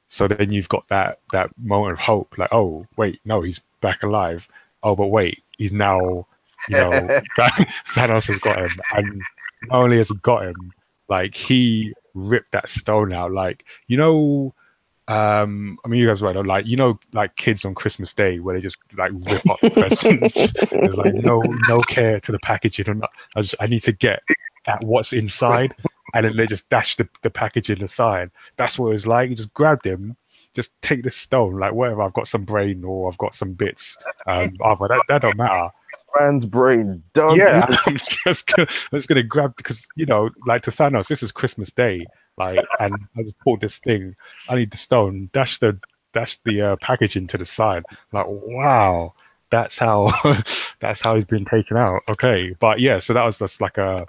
So then you've got that moment of hope, like, oh wait, no, he's back alive. Oh, but wait, he's now Thanos has got him, and not only has he got him, like he ripped that stone out. Like I mean, you guys right, like like kids on Christmas Day where they just like rip up the presents. There's like no care to the packaging. And I need to get at what's inside, and then they just dash the packaging aside. That's what it was like. You just grabbed him, just take this stone, like whatever. I've got some brain or I've got some bits. But that don't matter. Man's brain done. Yeah, I'm just gonna grab, because like to Thanos, this is Christmas Day, like, and I just pulled this thing. I need the stone. Dash the packaging to the side. Like, wow, that's how he's been taken out. Okay, but yeah, so that was just like a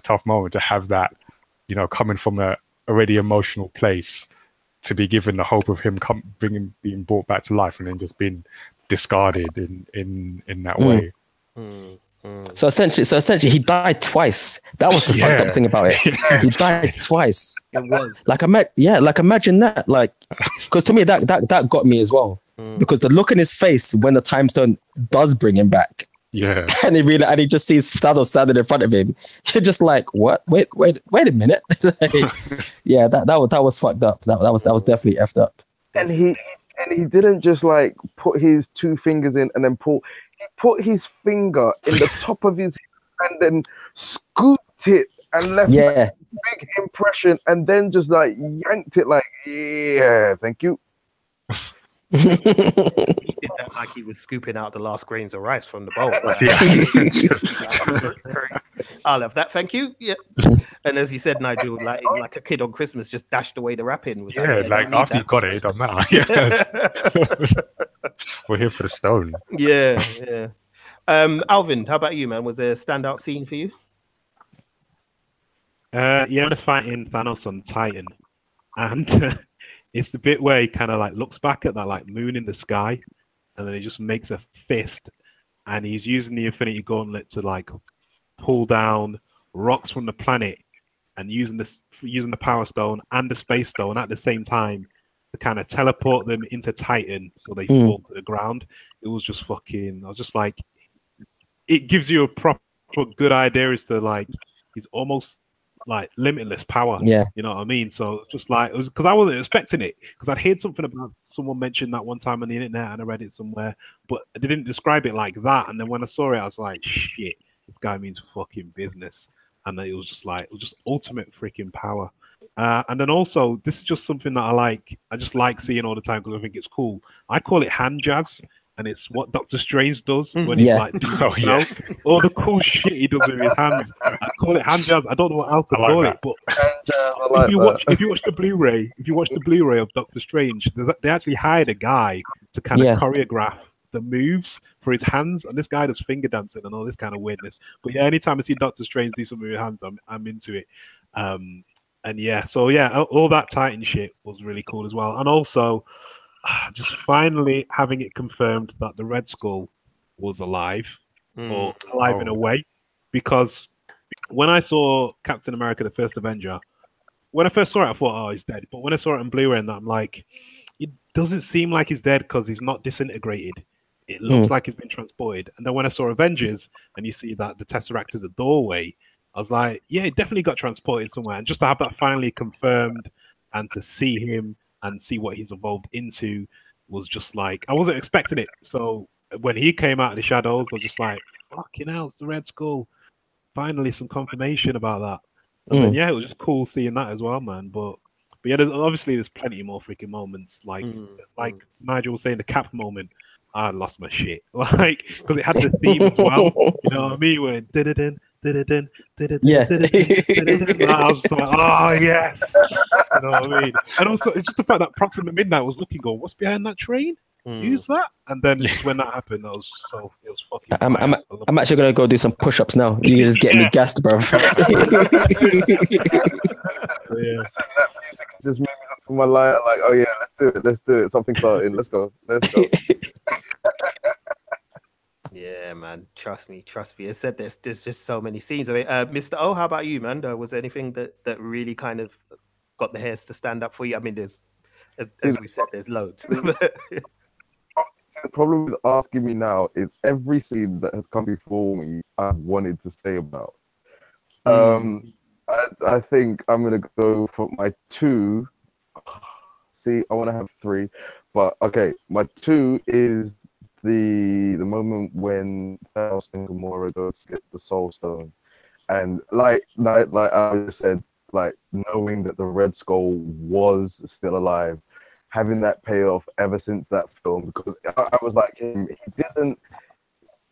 tough moment to have that, coming from a already emotional place, to be given the hope of him being brought back to life, and then just being discarded in that way. So essentially, he died twice. That was the fucked up thing about it. He died twice. It was like imagine that. Like, because to me that got me as well. Because the look in his face when the time stone does bring him back. Yeah. And he just sees Thanos standing in front of him. You're just like, what? Wait a minute. Yeah, that was fucked up. That was definitely effed up. And he didn't just like put his two fingers in and then pull. He put his finger in the top of his head and then scooped it and left a big impression, and then just like yanked it like, yeah, thank you. He did that like he was scooping out the last grains of rice from the bowl. I love that. Thank you. Yeah. And as you said, Nigel, like a kid on Christmas, just dashed away the wrapping. Like after you got it don't matter. Yes. We're here for the stone. Yeah. Alvin, how about you, man? Was there a standout scene for you? The fighting Thanos on Titan, and it's the bit where he kind of like looks back at that like moon in the sky, and then he just makes a fist, and he's using the Infinity Gauntlet to like pull down rocks from the planet, and using the Power Stone and the Space Stone at the same time to kind of teleport them into Titan so they fall to the ground. It was just fucking. I was just like, it gives you a proper good idea as to like he's almost like limitless power. Yeah, you know what I mean. So just like it was, because I wasn't expecting it, because I'd heard something about someone mentioned that one time on the internet and I read it somewhere, but they didn't describe it like that. And then when I saw it, I was like, shit, this guy means fucking business. And then it was just ultimate freaking power. And then also, this is just something that I like. I just like seeing all the time because I think it's cool. I call it hand jazz, and it's what Doctor Strange does when he's Yeah. like doing Oh, something yeah. else. All the cool shit he does with his hands. I call it hand jazz. I don't know what else to I like call that. it, but I like if you watch the Blu-ray of Doctor Strange, they actually hired a guy to kind Yeah. of choreograph the moves for his hands, and this guy does finger dancing and all this kind of weirdness. But yeah, anytime I see Doctor Strange do something with his hands, I'm into it. And yeah, so yeah, all that Titan shit was really cool as well, and also just finally having it confirmed that the Red Skull was alive, or alive in a Oh. way, because when I saw Captain America: The First Avenger, when I first saw it, I thought, oh, he's dead. But when I saw it on Blu-ray, and that, I'm like, it doesn't seem like he's dead because he's not disintegrated. It looks like he's been transported. And then when I saw Avengers, and you see that the Tesseract is a doorway, I was like, yeah, it definitely got transported somewhere. And just to have that finally confirmed, and to see him and see what he's evolved into, was just like, I wasn't expecting it. So when he came out of the shadows, I was just like, fucking hell, it's the Red Skull. Finally, some confirmation about that. And then yeah, it was just cool seeing that as well, man. But yeah, there's plenty more freaking moments. Like Nigel was saying, the Cap moment. I lost my shit, like, because it had the theme as well. You know what I mean? When Yeah. I was just like, oh yes, you know what I mean? And also, it's just the fact that Proxima Midnight was looking, going, what's behind that train? Who's that? And then when that happened, it was fucking. I'm actually gonna go do some push-ups now. You just get me gassed, bro. Yeah. That music just made me look for my lighter, like, oh yeah, let's do it. Something's starting. Let's go. Yeah, man. Trust me. I said there's just so many scenes of it. Mr. O, how about you, man? Was there anything that really kind of got the hairs to stand up for you? I mean, there's, as we said, there's loads. The problem with asking me now is every scene that has come before me, I've wanted to say about. I think I'm gonna go for my two. See, I want to have three, but okay, my two is the moment when Thanos and Gamora go to get the Soul Stone, and like I just said, like knowing that the Red Skull was still alive, having that payoff ever since that film, because I was like him, he didn't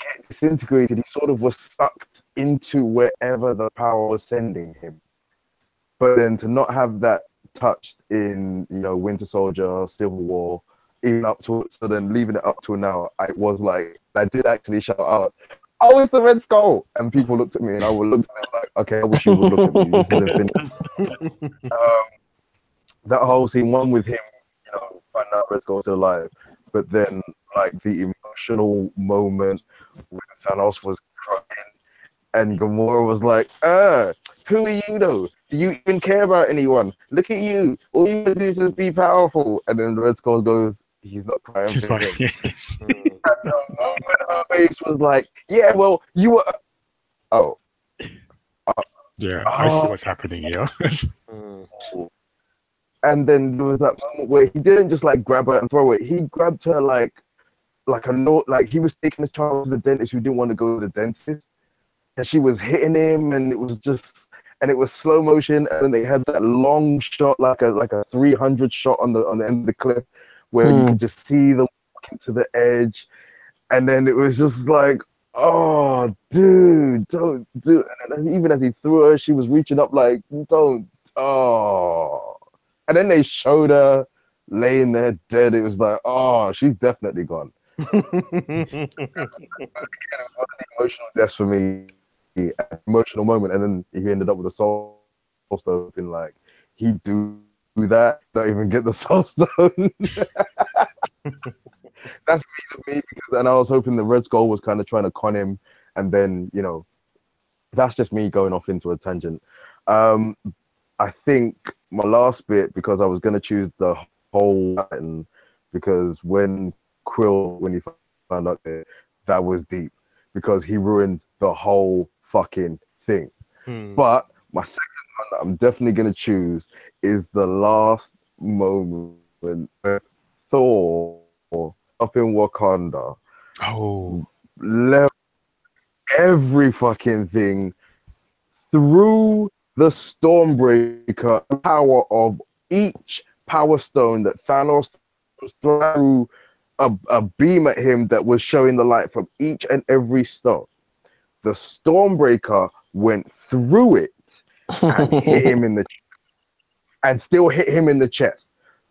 get disintegrated, he sort of was sucked into wherever the power was sending him. But then to not have that touched in, Winter Soldier, Civil War, even up to, so then leaving it up to now, I was like, I did actually shout out, oh, it's the Red Skull! And people looked at me and I would look at them like, okay, I wish you would look at me. This is Infinity. That whole scene, one with him, finding out Red Skull's still alive, but then like the emotional moment when Thanos was crying and Gamora was like, who are you though? Do you even care about anyone? Look at you. All you do is just be powerful. And then the Red Skull goes, he's not crying She's for like, him. yes. And the moment her face was like, yeah, well, you were... Oh. Yeah, I see what's happening here. And then there was that moment where he didn't just like grab her and throw it. He grabbed her like a note, like he was taking a child to the dentist who didn't want to go to the dentist. And she was hitting him, and it was slow motion, and then they had that long shot, like a 300 shot on the end of the cliff, where you could just see them walking to the edge, and then it was just like, oh, dude, don't do it. And even as he threw her, she was reaching up like, don't, oh. And then they showed her laying there dead. It was like, oh, she's definitely gone. Again, it was one of the emotional deaths for me. Emotional moment, and then he ended up with a soul stone. Being like, he'd do that, don't even get the soul stone. That's me because, and I was hoping the Red Skull was kind of trying to con him, and then that's just me going off into a tangent. I think my last bit, because I was gonna choose the whole Titan, because when he found out that was deep, because he ruined the whole fucking thing. But my second one that I'm definitely gonna choose is the last moment when Thor up in Wakanda left every fucking thing through the Stormbreaker power of each power stone that Thanos threw a beam at him that was showing the light from each and every stone. The Stormbreaker went through it and hit him in the and still hit him in the chest,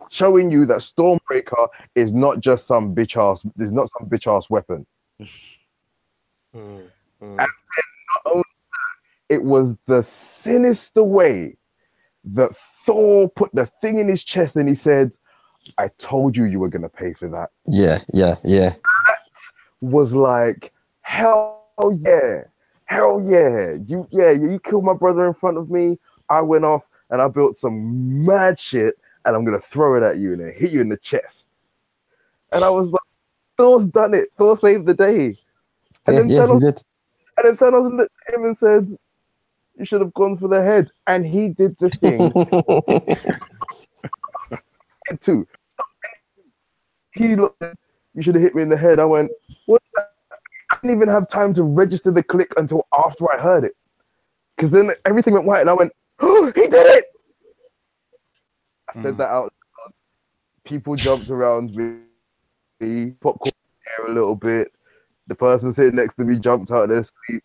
showing you that Stormbreaker is not just some bitch ass weapon. And then not only that, it was the sinister way that Thor put the thing in his chest and he said, I told you were gonna pay for that. Yeah. That was like, hell yeah. You killed my brother in front of me. I went off and I built some mad shit and I'm gonna throw it at you and then hit you in the chest. And I was like, Thor's done it. Thor saved the day. And Yeah, he did. And then Thanos looked at him and said, you should have gone for the head. And he did the thing too. He looked, you should have hit me in the head. I went, what? I didn't even have time to register the click until after I heard it. Because then everything went white and I went, oh, he did it! I said that out loud. People jumped around me, popcorn in the air a little bit. The person sitting next to me jumped out of their seat.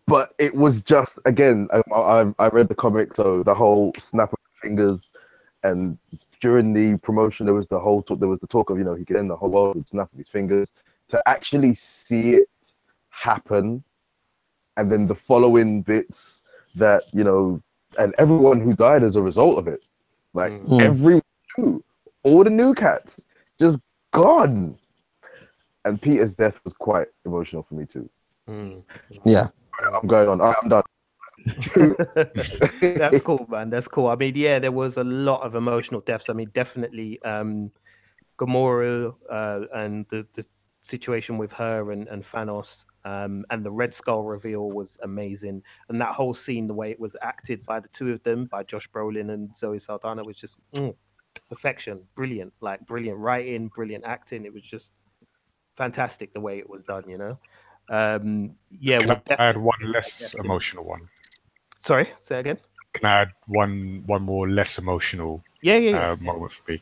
But it was just, again, I read the comic, so the whole snap of fingers, and during the promotion, there was the talk of, he could end the whole world with snap of his fingers. To actually see it happen, and then the following bits that, and everyone who died as a result of it, like everyone knew, all the new cats just gone. And Peter's death was quite emotional for me too. Yeah. I'm going on. I'm done. That's cool, man. That's cool. I mean, yeah, there was a lot of emotional deaths. I mean, definitely Gamora and the situation with her and Thanos, and the Red Skull reveal was amazing. And that whole scene, the way it was acted by the two of them, by Josh Brolin and Zoe Saldana, was just perfection. Brilliant. Like, brilliant writing, brilliant acting. It was just fantastic the way it was done, Yeah. Can I add one less emotional one? Sorry, say again. Can I add one more less emotional moment for me?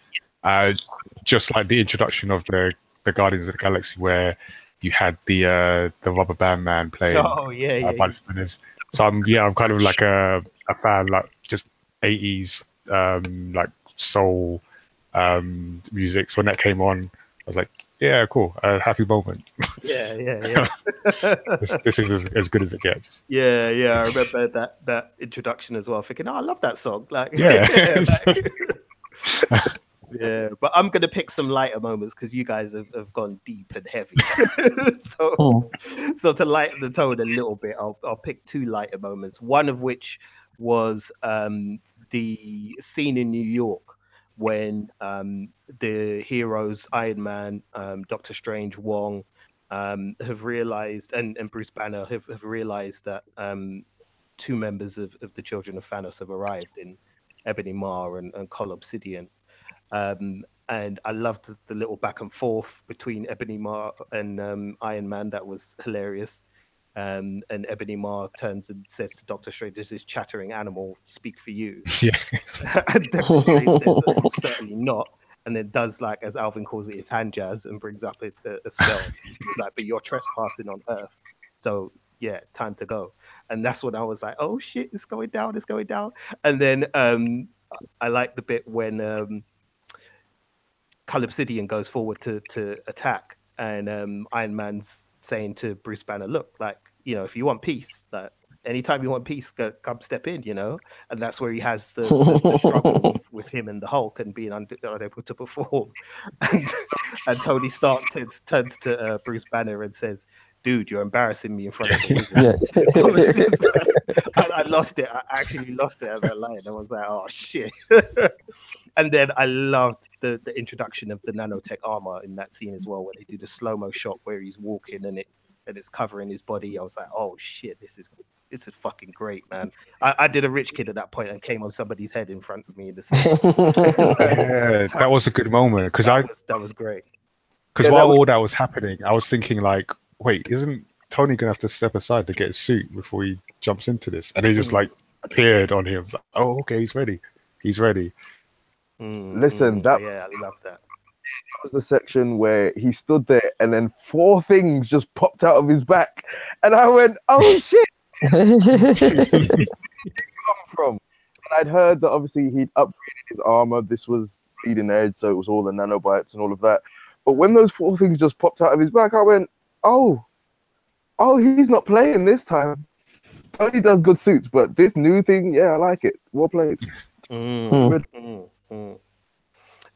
Just like the introduction of the Guardians of the Galaxy, where you had the Rubber Band Man playing by the Spinners. So I'm kind of like a fan, like just 80s like soul music. So when that came on, I was like, yeah, cool, happy moment. Yeah. This is as good as it gets. Yeah. I remember that introduction as well, thinking, I love that song. Like, yeah, but I'm gonna pick some lighter moments because you guys have gone deep and heavy. So to lighten the tone a little bit, I'll pick two lighter moments. One of which was the scene in New York when the heroes Iron Man, Doctor Strange, Wong have realized, and Bruce Banner have realized that two members of the Children of Thanos have arrived in Ebony Maw and Col Obsidian. And I loved the little back and forth between Ebony Maw and Iron Man. That was hilarious. And Ebony Maw turns and says to Doctor Strange, "Does this chattering animal speak for you?" Yeah. And Doctor Strange says, "Certainly not." And then does, like, as Alvin calls it, his hand jazz and brings up a spell. He's like, "But you're trespassing on Earth. So yeah, time to go." And that's when I was like, "Oh shit, it's going down, it's going down." And then I like the bit when Col Obsidian goes forward to attack, and Iron Man's saying to Bruce Banner, "Look, like, if you want peace, like, anytime you want peace, come step in, And that's where he has the struggle with him and the Hulk and being unable to perform. And Tony Stark turns to Bruce Banner and says, "Dude, you're embarrassing me in front of me." I lost it. I actually lost it at that line. I was like, "Oh shit." And then I loved the introduction of the nanotech armor in that scene as well, where they do the slow-mo shot where he's walking and it's covering his body. I was like, "Oh shit, this is fucking great, man." I did a rich kid at that point and came on somebody's head in front of me in the scene. Yeah, that was a good moment because that was great. Because while all that was happening, I was thinking, like, wait, isn't Tony gonna have to step aside to get his suit before he jumps into this? And they just like appeared on him. Like, oh, okay, he's ready. He's ready. Listen, that yeah, I love that. was the section where he stood there and then 4 things just popped out of his back. And I went, oh shit, where did it come from? And I'd heard that obviously he'd upgraded his armor. This was bleeding edge, so it was all the nanobites and all of that. But when those 4 things just popped out of his back, I went, oh, he's not playing this time. Tony does good suits, but this new thing, yeah, I like it. Well played.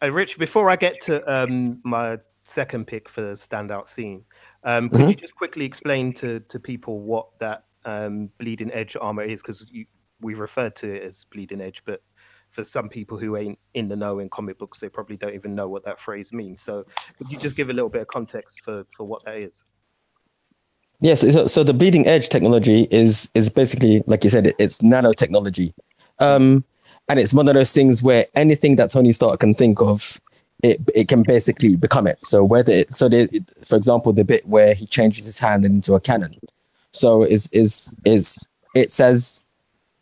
Rich, before I get to my second pick for the standout scene, could you just quickly explain to people what that bleeding edge armor is? Because we referred to it as bleeding edge, but for some people who ain't in the know in comic books, they probably don't even know what that phrase means. So could you just give a little bit of context for what that is? Yes, so the bleeding edge technology is basically, like you said, it's nanotechnology. And it's one of those things where anything that Tony Stark can think of, it can basically become it. So for example, the bit where he changes his hand into a cannon. So it's as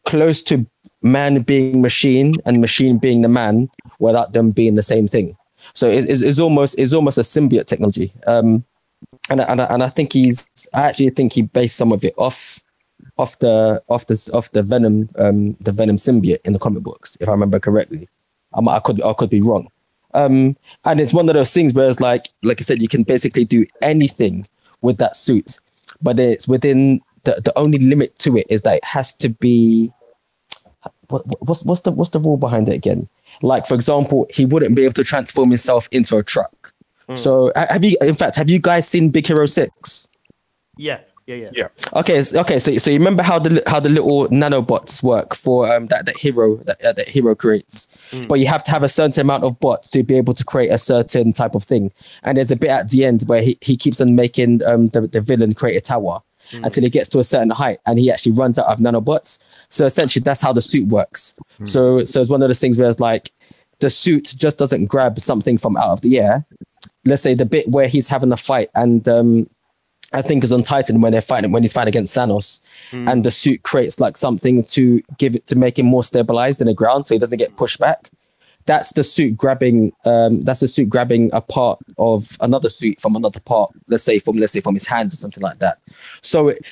close to man being machine and machine being the man without them being the same thing. So it's almost a symbiote technology. And I actually think he based some of it off the Venom symbiote in the comic books, if I remember correctly. I could be wrong. And it's one of those things where it's like I said, you can basically do anything with that suit, but it's within the only limit to it is that it has to be. What's the rule behind it again? Like, for example, he wouldn't be able to transform himself into a truck. So have you guys seen Big Hero 6? Yeah. Okay. So you remember how the little nanobots work for that hero creates, but you have to have a certain amount of bots to be able to create a certain type of thing. And there's a bit at the end where he keeps on making the villain create a tower until he gets to a certain height, and he actually runs out of nanobots. So essentially, that's how the suit works. So it's one of those things where it's like the suit just doesn't grab something from out of the air. Let's say the bit where he's having a fight, and I think is on Titan when he's fighting against Thanos, and the suit creates like something to make him more stabilized in the ground, so he doesn't get pushed back. That's the suit grabbing. That's the suit grabbing a part of another suit from another part. Let's say from his hands or something like that. So it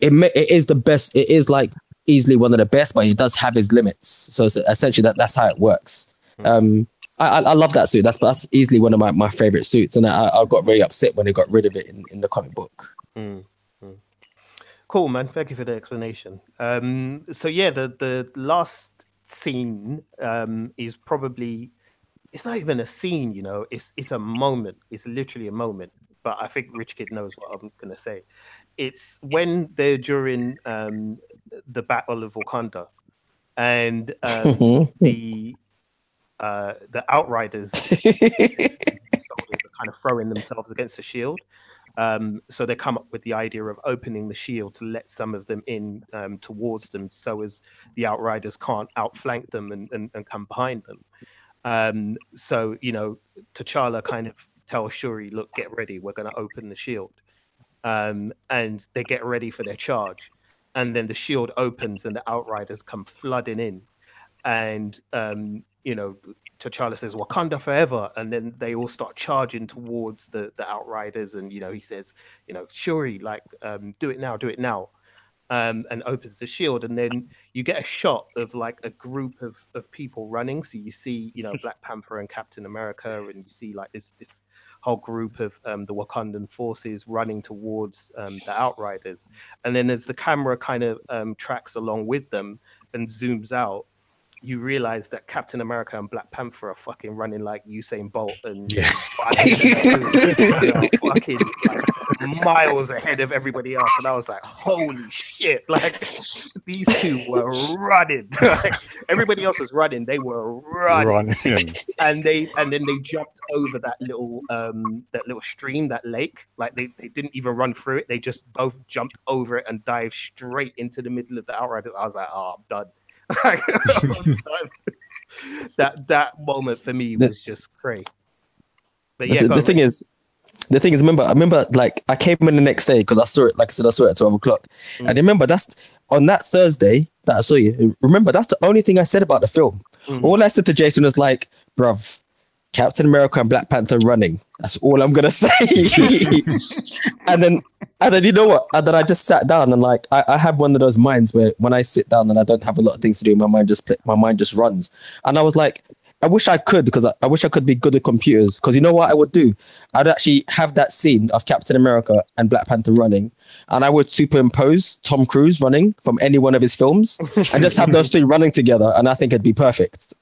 is the best. It is like easily one of the best, but it does have its limits. So essentially that's how it works. I love that suit. That's easily one of my favorite suits, and I got really upset when they got rid of it in the comic book. Cool, man. Thank you for the explanation. So yeah, the last scene is probably, it's not even a scene, you know. It's a moment. It's literally a moment. But I think Rich Kid knows what I'm gonna say. It's when they're during the Battle of Wakanda, and the Outriders are kind of throwing themselves against the shield. So they come up with the idea of opening the shield to let some of them in towards them, so as the Outriders can't outflank them and come behind them. So, you know, T'Challa kind of tells Shuri, look, get ready, we're going to open the shield. And they get ready for their charge. And then the shield opens and the Outriders come flooding in. And you know, T'Challa says Wakanda forever, and then they all start charging towards the Outriders, and you know, he says, you know, Shuri, like, do it now, and opens the shield, and then you get a shot of like a group of people running. So you see, you know, Black Panther and Captain America, and you see like this whole group of the Wakandan forces running towards the Outriders, and then as the camera kind of tracks along with them and zooms out, you realize that Captain America and Black Panther are fucking running like Usain Bolt and fucking like, miles ahead of everybody else. And I was like, holy shit, like these two were running. Like, everybody else was running, they were running. And then they jumped over that little stream, that lake. Like they didn't even run through it, they just both jumped over it and dived straight into the middle of the Outriders. I was like, oh, I'm done. That moment for me was just crazy. But yeah, the thing is, the thing is, I remember like I came in the next day because I saw it. Like I said, I saw it at 12 o'clock. And remember, that's on that Thursday that I saw you. Remember, that's the only thing I said about the film. All I said to Jason was like, "Bruv, Captain America and Black Panther running. That's all I'm gonna say." and then you know what? And then I just sat down and like I have one of those minds where when I sit down and I don't have a lot of things to do, my mind just runs. And I was like, I wish I could, because I wish I could be good at computers. Because you know what I would do? I'd actually have that scene of Captain America and Black Panther running, and I would superimpose Tom Cruise running from any one of his films, and just have those three running together, and I think it'd be perfect.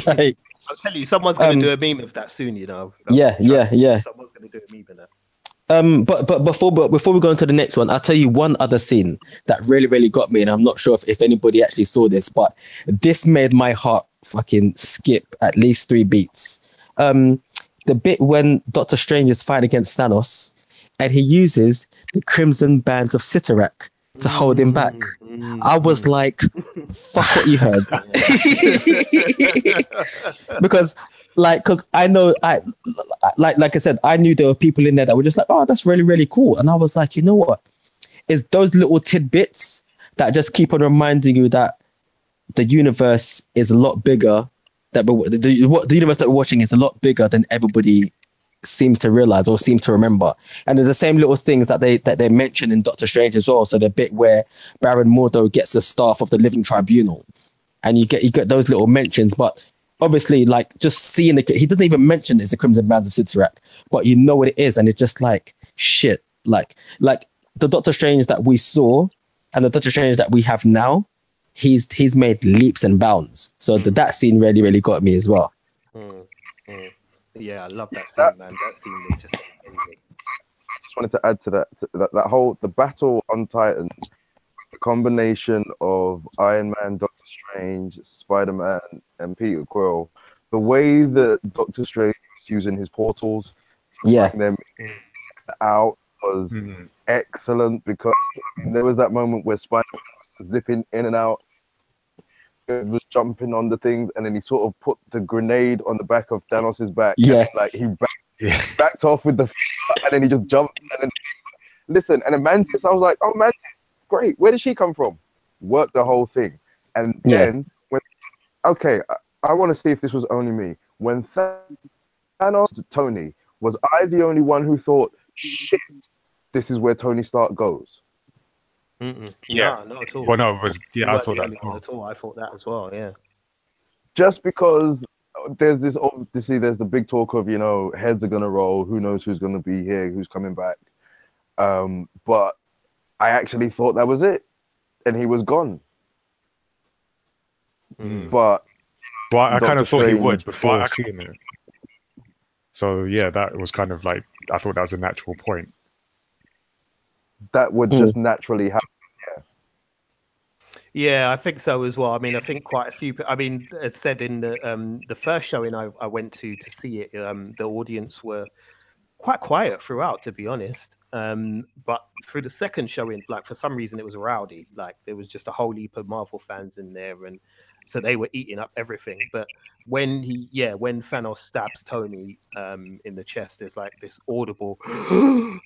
Like, I'll tell you, someone's going to do a meme of that soon. You know. Yeah. Someone's going to do a meme of that. But before we go into the next one, I'll tell you one other scene that really, really got me, and I'm not sure if anybody actually saw this, but this made my heart fucking skip at least 3 beats. The bit when Doctor Strange is fighting against Thanos, and he uses the Crimson Bands of Cyttorak to hold him back. I was like, fuck what you heard. because I know, like I said, I knew there were people in there that were just like, oh, that's really, really cool. And I was like, you know what? It's those little tidbits that just keep on reminding you that the universe is a lot bigger. The universe that we're watching is a lot bigger than everybody seems to realize or seems to remember. And there's the same little things that they mention in Doctor Strange as well. So the bit where Baron Mordo gets the staff of the Living Tribunal, and you get those little mentions, but obviously, like, just seeing he doesn't even mention it's the Crimson Bands of Cyttorak, but you know what it is, and it's just like shit. Like the Doctor Strange that we saw and the Doctor Strange that we have now, he's made leaps and bounds. So that scene really, really got me as well. Yeah, I love that scene, man. That scene was just amazing. I just wanted to add to that whole the battle on Titan, the combination of Iron Man, Doctor Strange, Spider-Man, and Peter Quill, the way that Doctor Strange was using his portals to bring them out was excellent, because there was that moment where Spider-Man was zipping in and out, was jumping on the things, and then he sort of put the grenade on the back of Thanos's back. Yeah, like he backed off with the, and then he just jumped. And then listen, and then Mantis, I was like, oh, Mantis, great. Where did she come from? Worked the whole thing, and then I want to see if this was only me. When Thanos Tony, was I the only one who thought, shit, this is where Tony Stark goes? Yeah, not at all. Well, no, it was, I thought that. Not at all. I thought that as well. Yeah. Just because there's this, obviously, there's the big talk of, you know, heads are gonna roll. Who knows who's gonna be here? Who's coming back? But I actually thought that was it, and he was gone. But well, I kind of thought he would before seeing it. So yeah, that was kind of like, I thought that was a natural point. That would just naturally happen. Yeah, I think so as well. I mean, I think quite a few. I mean, as said in the first showing I went to see it, the audience were quite quiet throughout, to be honest. But through the second showing, like, for some reason, it was rowdy. Like, there was just a whole heap of Marvel fans in there, and so they were eating up everything. But when when Thanos stabs Tony in the chest, there's like this audible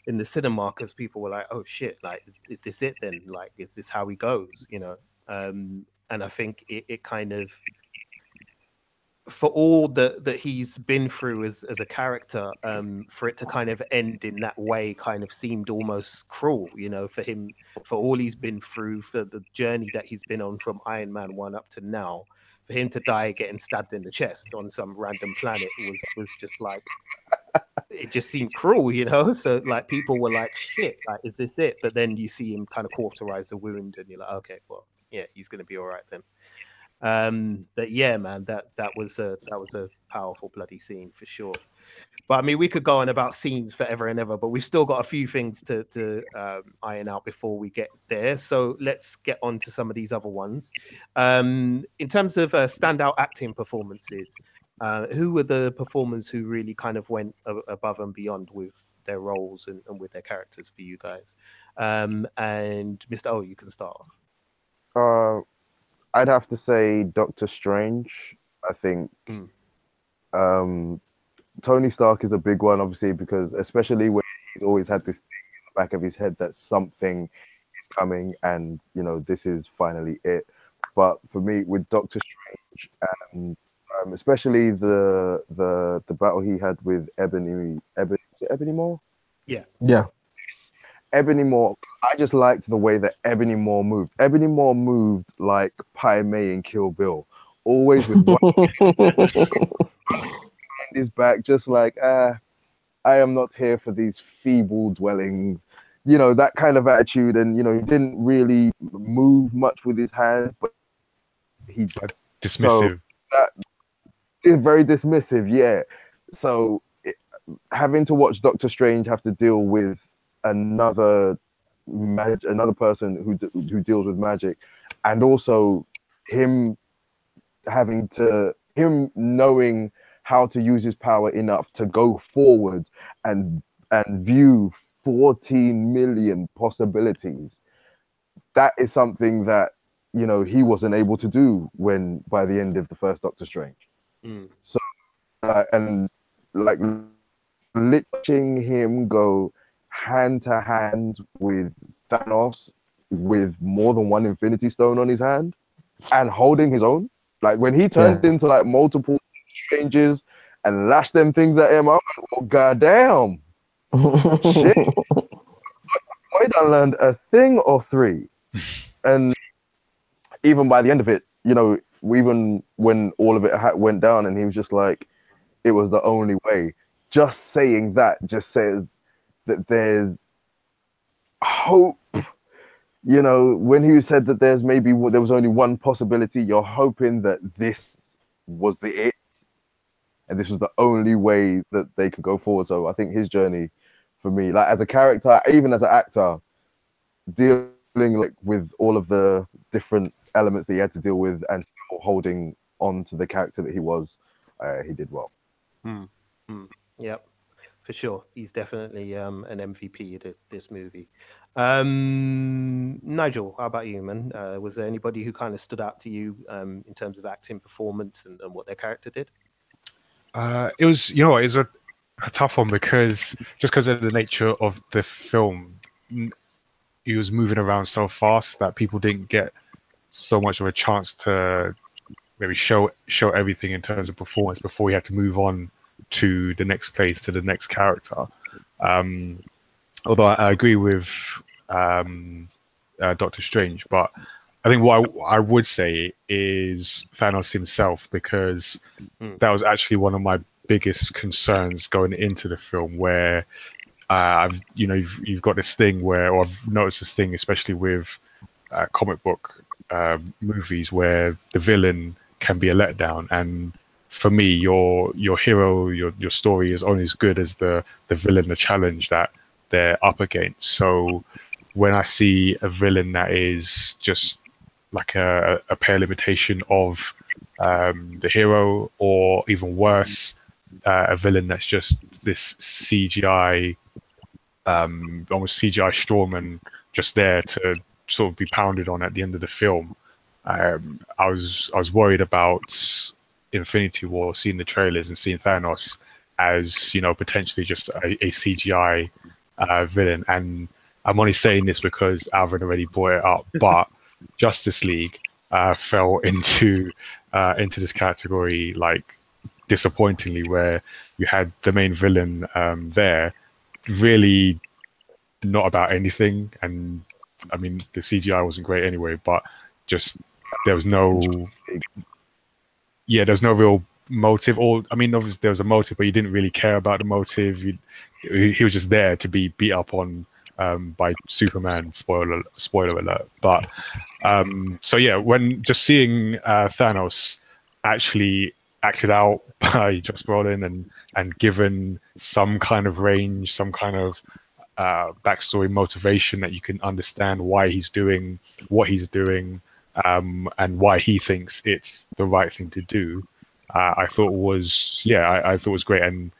in the cinema, because people were like, "Oh shit! Like, is this it then? Like, is this how he goes?" You know. And I think it kind of, for all that he's been through as a character, for it to kind of end in that way kind of seemed almost cruel, you know, for him, for all he's been through, for the journey that he's been on from Iron Man 1 up to now, for him to die getting stabbed in the chest on some random planet was just like, it just seemed cruel, you know. So like, people were like, shit, like, is this it? But then you see him kind of cauterize the wound, and you're like, okay, well, yeah, he's gonna be all right then. But yeah, man, that was a powerful bloody scene for sure. But I mean, we could go on about scenes forever and ever, but we've still got a few things to iron out before we get there. So let's get on to some of these other ones. In terms of standout acting performances, who were the performers who really kind of went above and beyond with their roles and with their characters for you guys? And Mr. O, you can start off. I'd have to say Doctor Strange. I think Tony Stark is a big one, obviously, because especially when he's always had this thing in the back of his head that something is coming, and this is finally it. But for me, with Doctor Strange, and especially the battle he had with Ebony Maw? Yeah. Yeah. Ebony Maw, I just liked the way that Ebony Maw moved. Ebony Maw moved like Pai Mei in Kill Bill, always with one hand his back, just like, I am not here for these feeble dwellings, that kind of attitude. And he didn't really move much with his hand, but he Dismissive. So that is very dismissive, yeah. So having to watch Doctor Strange have to deal with another person who deals with magic, and also him knowing how to use his power enough to go forward and view 14 million possibilities. That is something that he wasn't able to do by the end of the first Doctor Strange. So and like watching him go hand to hand with Thanos with more than one Infinity Stone on his hand and holding his own, like when he turned into like multiple strangers and lashed them things at him, I'm like, oh goddamn, shit! I done learned a thing or three. And even by the end of it, even when all of it went down and he was just like, it was the only way. Just saying that just says that there's hope. When he said that there was only one possibility, you're hoping that this was the it, and this was the only way that they could go forward. So I think his journey, for me, like as a character, even as an actor, dealing like with all of the different elements that he had to deal with and still holding on to the character that he was, he did well. Yep, for sure. He's definitely an MVP of this movie. Nigel, how about you, man? Was there anybody who kind of stood out to you in terms of acting performance and what their character did? It was, it was a tough one because of the nature of the film, he was moving around so fast that people didn't get so much of a chance to maybe show everything in terms of performance before he had to move on to the next place, to the next character. Although I agree with Doctor Strange, but I think what I would say is Thanos himself, because that was actually one of my biggest concerns going into the film, where you've got this thing or I've noticed this thing, especially with comic book movies, where the villain can be a letdown. And for me, your hero, your story is only as good as the villain, the challenge that they're up against. So when I see a villain that is just like a pale imitation of the hero, or even worse, a villain that's just this CGI, almost CGI strawman, just there to sort of be pounded on at the end of the film, I was worried about Infinity War, seeing the trailers and seeing Thanos as potentially just a CGI villain. And I'm only saying this because Alvin already brought it up, but Justice League fell into this category, like, disappointingly, where you had the main villain there really not about anything. And I mean, the CGI wasn't great anyway, but just there's no real motive. Or I mean, obviously there was a motive, but you didn't really care about the motive. He was just there to be beat up on by Superman. Spoiler alert. But so yeah, when just seeing Thanos actually acted out by Josh Brolin and given some kind of range, some kind of backstory, motivation, that you can understand why he's doing what he's doing, and why he thinks it's the right thing to do, I thought was great, and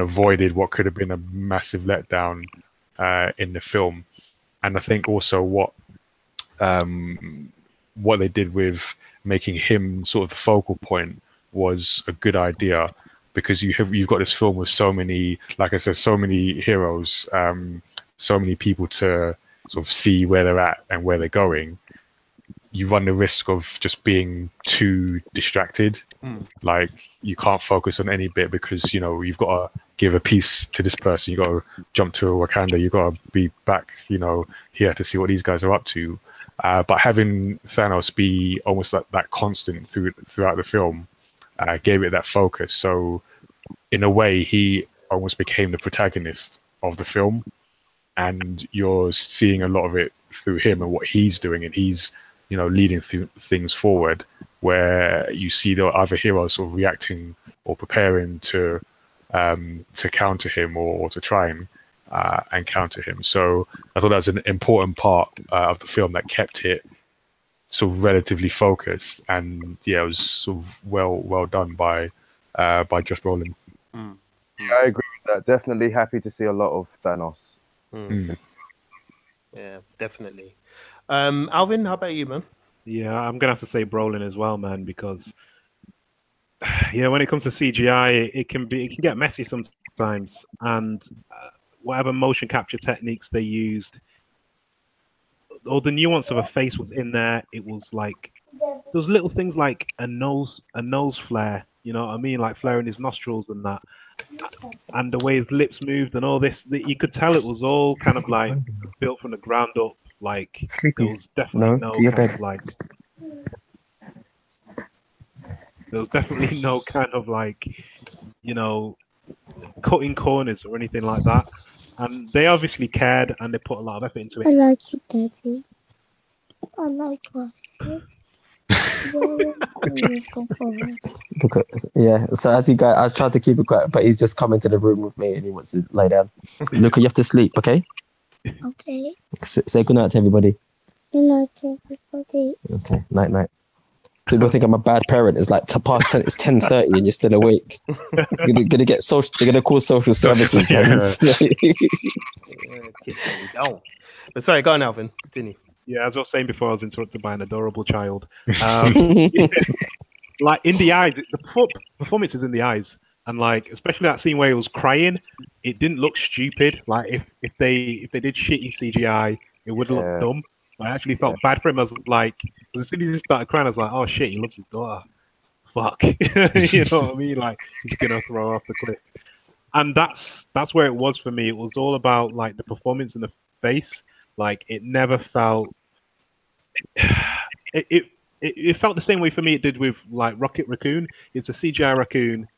avoided what could have been a massive letdown in the film. And I think also what they did with making him sort of the focal point was a good idea, because you've got this film with so many, like I said, so many heroes, so many people to sort of see where they're at and where they're going. You run the risk of just being too distracted. Like you can't focus on any bit because you've got to give a piece to this person. You got to jump to Wakanda. You got to be back, here to see what these guys are up to. But having Thanos be almost like that constant throughout the film gave it that focus. So in a way, he almost became the protagonist of the film, and you're seeing a lot of it through him and what he's doing, and he's leading things forward, where you see the other heroes sort of reacting or preparing to counter him or to try and counter him. So I thought that was an important part of the film that kept it sort of relatively focused, and it was sort of well done by Josh Brolin. Yeah, I agree with that. Definitely happy to see a lot of Thanos. Yeah, definitely. Alvin, how about you, man? Yeah, I'm gonna have to say Brolin as well, man, because when it comes to CGI, it can get messy sometimes, and whatever motion capture techniques they used, or the nuance of a face was in there. It was like those little things like a nose flare, you know what I mean, like flaring his nostrils and that, and the way his lips moved and all this. You could tell it was all kind of like built from the ground up. Like there was definitely no kind of like. There was definitely no kind of like, cutting corners or anything like that. And they obviously cared and they put a lot of effort into it. I like it, Daddy. I like it. Yeah, so as you guys, I tried to keep it quiet, but he's just come into the room with me and he wants to lay down. Luca, you have to sleep, okay? Okay. Say good night to everybody. Good night, everybody. Okay, night. People think I'm a bad parent. It's like past 10. It's 10:30 and you're still awake. You're gonna get social. They're gonna call social services. Don't. But sorry, go on, Alvin. Continue. Yeah, as I was saying before, I was interrupted by an adorable child. Like in the eyes, the performance is in the eyes, and like especially that scene where he was crying, it didn't look stupid. Like if they did shitty CGI, it would have looked dumb. I actually felt bad for him. I was like, as soon as he started crying, I was like, oh shit, he loves his daughter. Fuck. You know what I mean? Like, he's going to throw her off the cliff. And that's where it was for me. It was all about like the performance in the face. Like, it never felt... It felt the same way for me it did with like Rocket Raccoon. It's a CGI raccoon,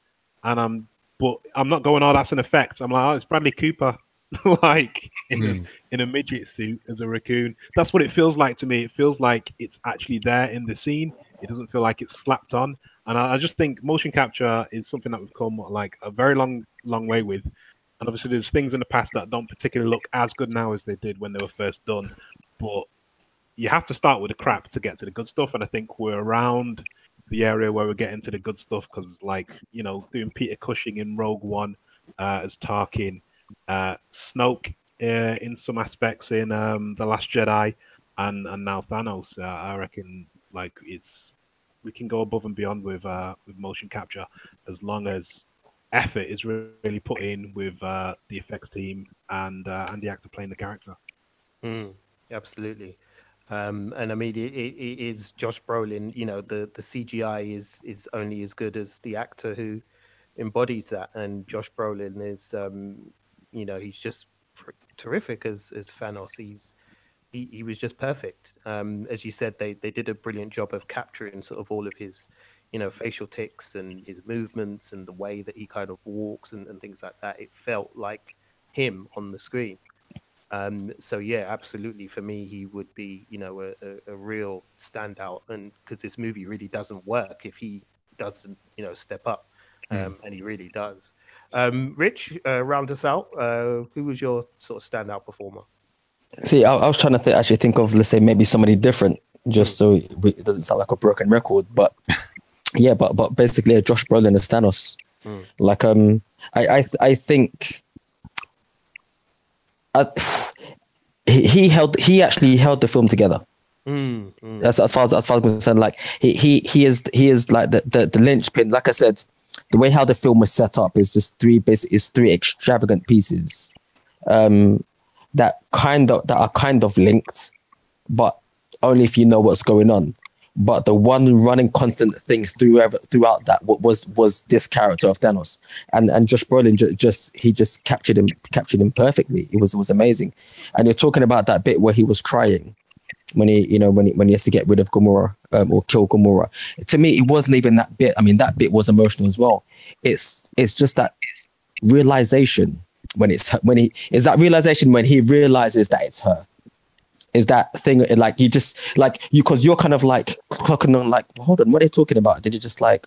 and but I'm not going, oh, that's an effect. I'm like, oh, it's Bradley Cooper. Like in a midget suit as a raccoon. That's what it feels like to me. It feels like it's actually there in the scene. It doesn't feel like it's slapped on. And I just think motion capture is something that we've come like a very long way with. And obviously there's things in the past that don't particularly look as good now as they did when they were first done. But you have to start with the crap to get to the good stuff. And I think we're around the area where we're getting to the good stuff, because like, doing Peter Cushing in Rogue One as Tarkin, Snoke in some aspects in The Last Jedi, and now Thanos. I reckon like we can go above and beyond with motion capture as long as effort is really put in with the effects team and the actor playing the character. Absolutely. And I mean, it is Josh Brolin. The CGI is only as good as the actor who embodies that, and Josh Brolin is he's just terrific as Thanos. He was just perfect. As you said, they did a brilliant job of capturing sort of all of his facial tics and his movements and the way that he kind of walks and things like that. It felt like him on the screen. So yeah, absolutely. For me, he would be a real standout, and because this movie really doesn't work if he doesn't step up. And he really does. Rich, round us out. Who was your sort of standout performer? See, I was trying to actually think of, let's say, maybe somebody different, just so it doesn't sound like a broken record. But yeah, but basically, Josh Brolin as Thanos. Like, I think he actually held the film together. As far as I'm concerned, like he is like the linchpin. Like I said, the way how the film was set up is just three extravagant pieces that are kind of linked, but only if you know what's going on. But the one running constant thing throughout that was this character of Thanos, and Josh Brolin just captured him perfectly. It was amazing. And you're talking about that bit where he was crying when he has to get rid of Gamora or kill Gamora. To me, it wasn't even that bit. I mean, that bit was emotional as well. It's just that realization when he realizes that it's her. Is that thing like you just like you because you're kind of like clocking on like, hold on, what are they talking about? Then you're just like,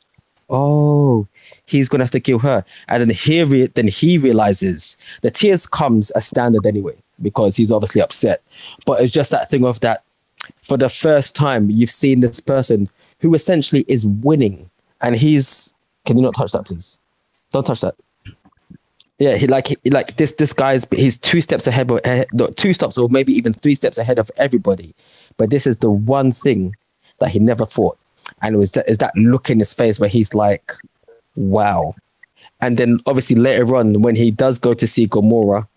oh, he's gonna have to kill her, and then he realizes the tears comes as standard anyway because he's obviously upset, but it's just that thing of that for the first time you've seen this person who essentially is winning, and can you not touch that, please? Don't touch that. Yeah, this guy's he's 2 steps ahead, not 2 steps or maybe even 3 steps ahead of everybody. But this is the one thing that he never thought, and is that look in his face where he's like, wow. And then obviously later on when he does go to see Gamora,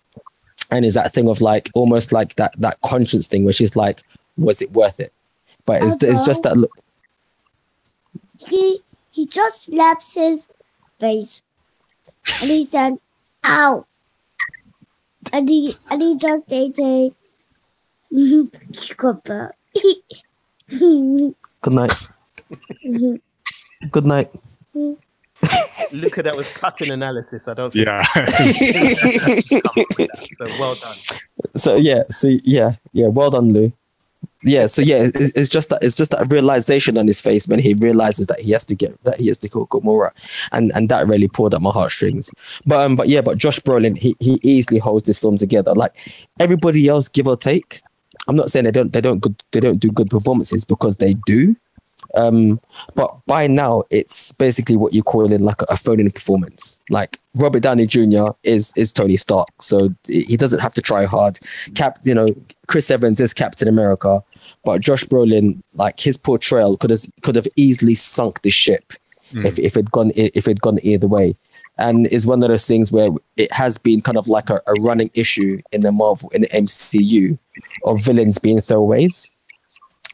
and is that thing of like almost like that conscience thing where she's like, was it worth it? But it's just that look. He just slaps his face, and he said, ow. And he just ate a cucumber. Good night. Good night. Luca, that was cutting analysis. I don't think. Yeah. So well done. So yeah, well done, Lou. Yeah, so yeah, it's just that realization on his face when he realizes that he has to kill Gamora, and that really pulled at my heartstrings. But Josh Brolin, he easily holds this film together. Like everybody else, give or take. I'm not saying they don't do good performances, because they do. But by now it's basically what you call in like a phone-in performance. Like Robert Downey Jr. is Tony Stark, so he doesn't have to try hard. Chris Evans is Captain America, but Josh Brolin, like his portrayal could have easily sunk the ship if it'd gone either way. And is one of those things where it has been kind of like a running issue in the MCU of villains being throwaways,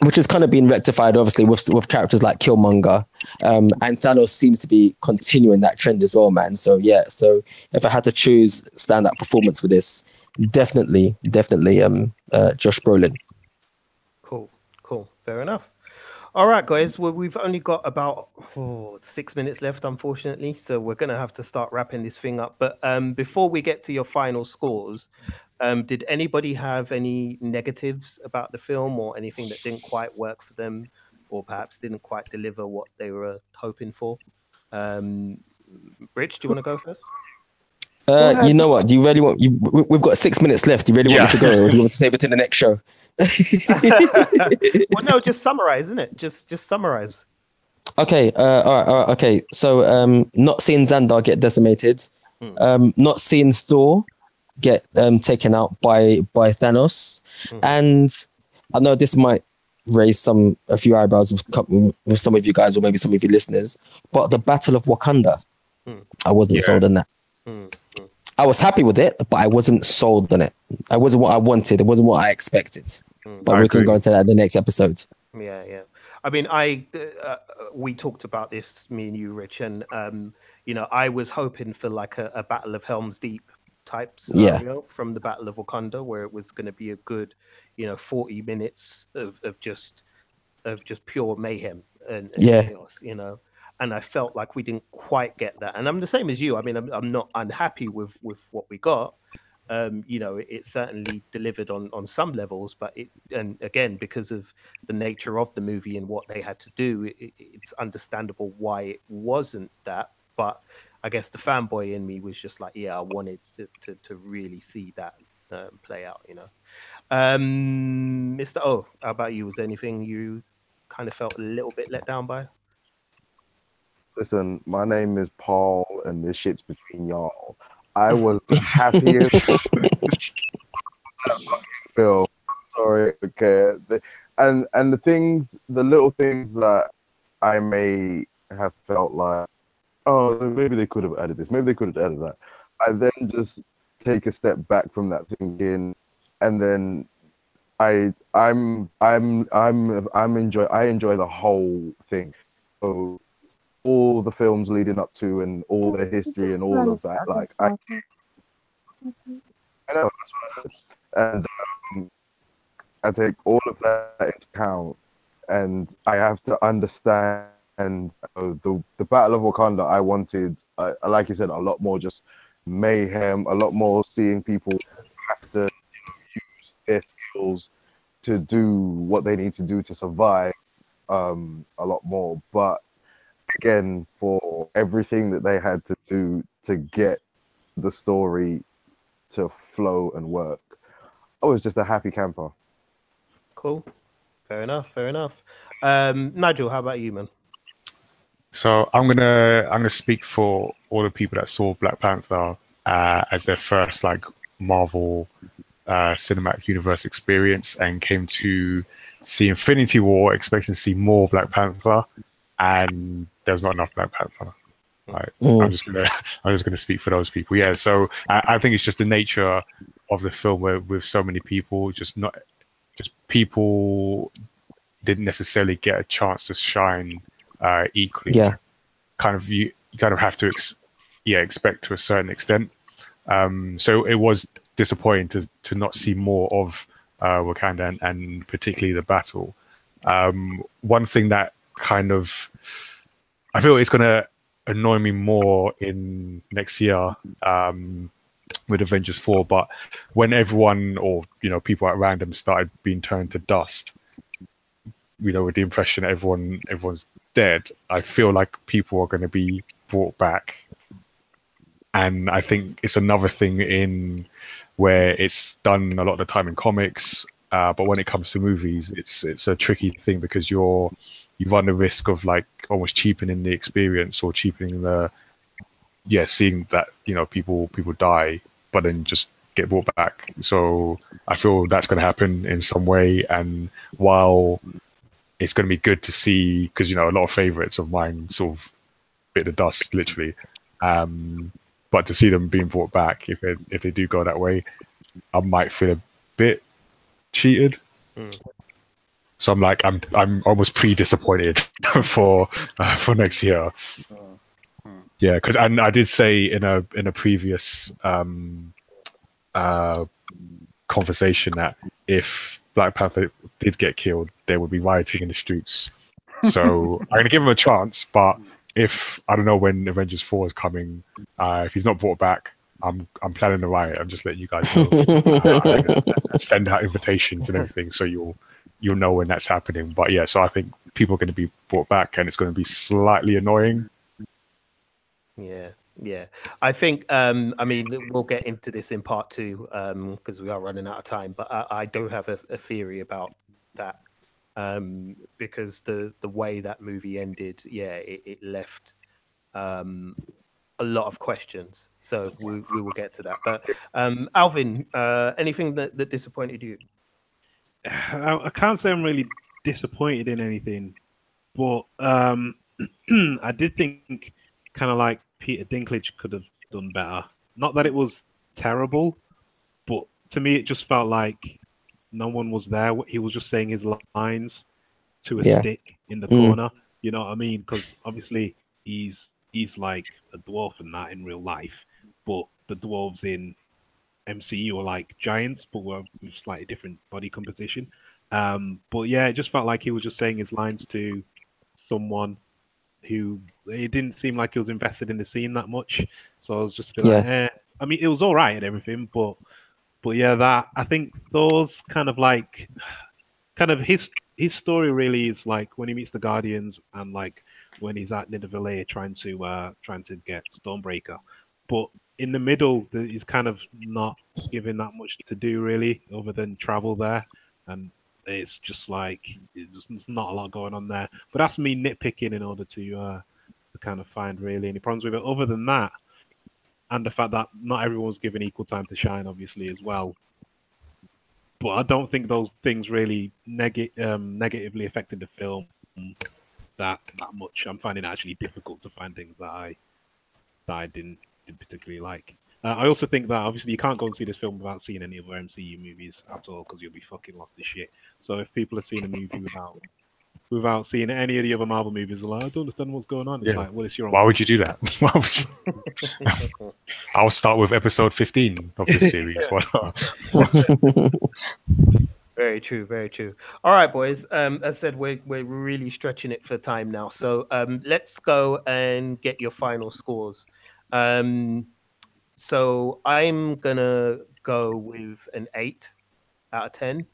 which has kind of been rectified, obviously, with characters like Killmonger. And Thanos seems to be continuing that trend as well, man. So, yeah. So, if I had to choose standout performance for this, definitely, Josh Brolin. Cool. Fair enough. All right, guys. Well, we've only got about 6 minutes left, unfortunately. So, we're going to have to start wrapping this thing up. But before we get to your final scores, did anybody have any negatives about the film or anything that didn't quite work for them, or perhaps didn't quite deliver what they were hoping for? Rich, do you want to go first? You know what? We've got 6 minutes left. You really want me to go, or do you want to save it to the next show? Well, no, just summarize, isn't it? Just summarize. Okay. All right. Okay. So, not seeing Xandar get decimated, not seeing Thor get taken out by Thanos, and I know this might raise a few eyebrows with some of you guys or maybe some of you listeners, but the Battle of Wakanda, I wasn't sold on that. I was happy with it, but I wasn't sold on it. It wasn't what I wanted. It wasn't what I expected. But we can go into that in the next episode. Yeah. I mean, we talked about this, me and you, Rich, and I was hoping for like a Battle of Helm's Deep type scenario from the Battle of Wakanda, where it was going to be a good 40 minutes of just pure mayhem and chaos, and I felt like we didn't quite get that. And I'm the same as you. I mean, I'm not unhappy with what we got. It certainly delivered on some levels, but and again, because of the nature of the movie and what they had to do, it's understandable why it wasn't that. But I guess the fanboy in me was just like, I wanted to really see that play out, Mr. O, how about you? Was there anything you kind of felt a little bit let down by? Listen, my name is Paul, and this shit's between y'all. I was the happiest film. Sorry, okay. And the little things that I may have felt like oh, maybe they could have added this, maybe they could have added that. I then just take a step back from that thinking, and then I enjoy the whole thing. So all the films leading up to and all their history and all of that, like I know that's what I said, and I take all of that into account, and I have to understand. The Battle of Wakanda, I wanted, like you said, a lot more just mayhem, a lot more seeing people have to use their skills to do what they need to do to survive, a lot more. But again, for everything that they had to do to get the story to flow and work, I was just a happy camper. Cool. Fair enough. Fair enough. Nigel, how about you, man? So I'm gonna speak for all the people that saw Black Panther as their first like Marvel cinematic universe experience and came to see Infinity War expecting to see more Black Panther, and there's not enough Black Panther. Like, I'm just gonna speak for those people. Yeah, so I think it's just the nature of the film where with so many people, just people didn't necessarily get a chance to shine equally. Yeah. Kind of you kind of have to expect to a certain extent. So it was disappointing to not see more of Wakanda and particularly the battle. One thing that kind of I feel it's going to annoy me more in next year with Avengers 4, but when everyone or people at random started being turned to dust, with the impression that everyone's dead, I feel like people are going to be brought back. And I think it's another thing in where it's done a lot of the time in comics, but when it comes to movies, it's a tricky thing because you run the risk of like almost cheapening the experience or cheapening seeing that people die, but then just get brought back. So I feel that's going to happen in some way. And while it's going to be good to see, because a lot of favorites of mine sort of bit the dust literally. But to see them being brought back, if they do go that way, I might feel a bit cheated. So I'm almost pre-disappointed for next year. Yeah, because I did say in a previous conversation that if Black Panther did get killed, there would be rioting in the streets. So I'm gonna give him a chance, but if I don't know when Avengers 4 is coming, if he's not brought back, I'm planning a riot. I'm just letting you guys know. I'm gonna send out invitations and everything, so you'll know when that's happening. But yeah, so I think people are going to be brought back, and it's going to be slightly annoying. Yeah. I think, we'll get into this in part 2 because we are running out of time, but I do have a theory about that because the way that movie ended, it left a lot of questions. So we will get to that. But Alvin, anything that disappointed you? I can't say I'm really disappointed in anything, but I did think kind of like Peter Dinklage could have done better. Not that it was terrible, but to me it just felt like no one was there. He was just saying his lines to a stick in the corner. You know what I mean? Because obviously he's like a dwarf and that in real life, but the dwarves in MCU are like giants, but were with slightly different body composition. But yeah, it just felt like he was just saying his lines to someone who it didn't seem like he was invested in the scene that much. So I was just feeling like, I mean, it was all right and everything, but yeah, that I think those kind of his story really is like when he meets the Guardians and like when he's at Nidavellir trying to get Stormbreaker, but in the middle he's kind of not given that much to do really other than travel there, and it's just like there's not a lot going on there. But that's me nitpicking in order to kind of find really any problems with it. Other than that, and the fact that not everyone's given equal time to shine, obviously as well. But I don't think those things really negatively affected the film that much. I'm finding it actually difficult to find things that I that I didn't particularly like. I also think that obviously you can't go and see this film without seeing any other MCU movies at all because you'll be fucking lost as shit. So if people are seeing a movie without seeing any of the other Marvel movies, they're like, I don't understand what's going on. It's Yeah. like, well, it's your own. Why would you do that? Why would you? I'll start with episode 15 of this series. Why not? Very true, very true. All right, boys. As I said, we're really stretching it for time now. So let's go and get your final scores. So I'm gonna go with an 8 out of 10.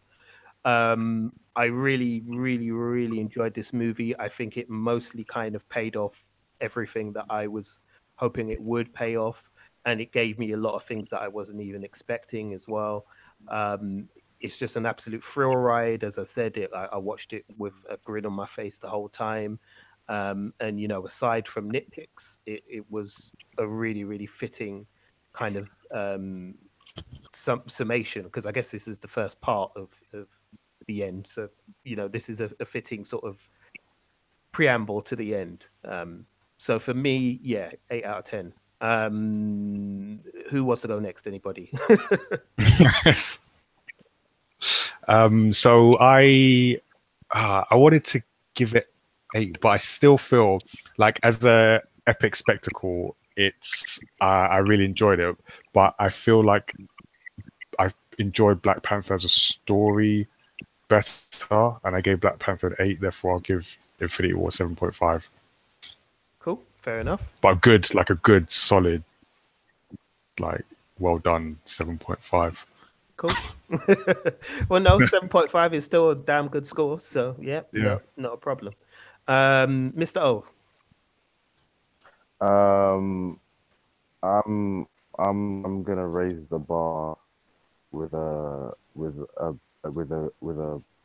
I really, really, really enjoyed this movie. I think it mostly kind of paid off everything that I was hoping it would pay off, and it gave me a lot of things that I wasn't even expecting as well. It's just an absolute thrill ride. As I said, I watched it with a grin on my face the whole time. And you know, aside from nitpicks, it was a really, really fitting kind of summation, because I guess this is the first part of the end. So you know, this is a fitting sort of preamble to the end. So for me, yeah, 8 out of 10. Who wants to go next? Anybody? So I wanted to give it 8, but I still feel like as a epic spectacle, I really enjoyed it. But I feel like I enjoyed Black Panther as a story better, and I gave Black Panther an 8. Therefore, I'll give Infinity War 7.5. Cool, fair enough. But good, like a good, solid, like well done 7.5. Cool. Well, no, 7.5 is still a damn good score. So yeah. No, not a problem. Mr. O. I'm gonna raise the bar with a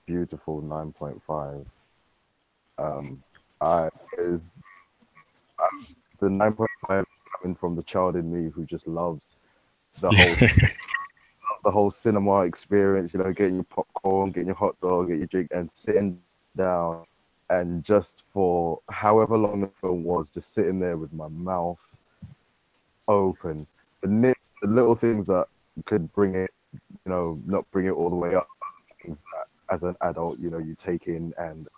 beautiful 9.5. Is the 9.5 coming from the child in me who just loves the whole cinema experience, you know, getting your popcorn, getting your hot dog, getting your drink, and sitting down, and just for however long the film was, just sitting there with my mouth open. The little things that could bring it, you know, not bring it all the way up, things that as an adult, you know, you take in and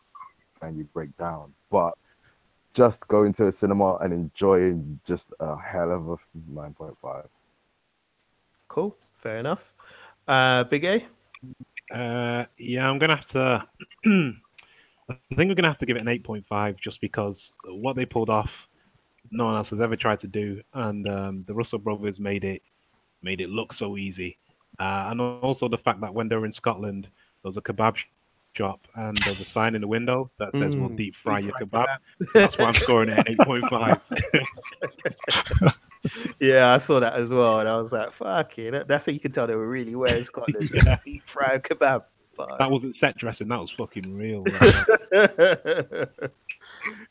you break down. But just going to a cinema and enjoying just a hell of a 9.5. Cool, fair enough. Big A? Yeah, I'm gonna have to. I think we're gonna have to give it an 8.5 just because what they pulled off, no one else has ever tried to do, and the Russell brothers made it look so easy. And also the fact that when they were in Scotland, there was a kebab shop and there's a sign in the window that says "We'll deep fry your kebab." That's why I'm scoring it at 8.5. Yeah, I saw that as well, and I was like, "Fuck it!" That's how you can tell they were really wearing Scotland. Yeah. Deep fried kebab. But... That wasn't set dressing. That was fucking real.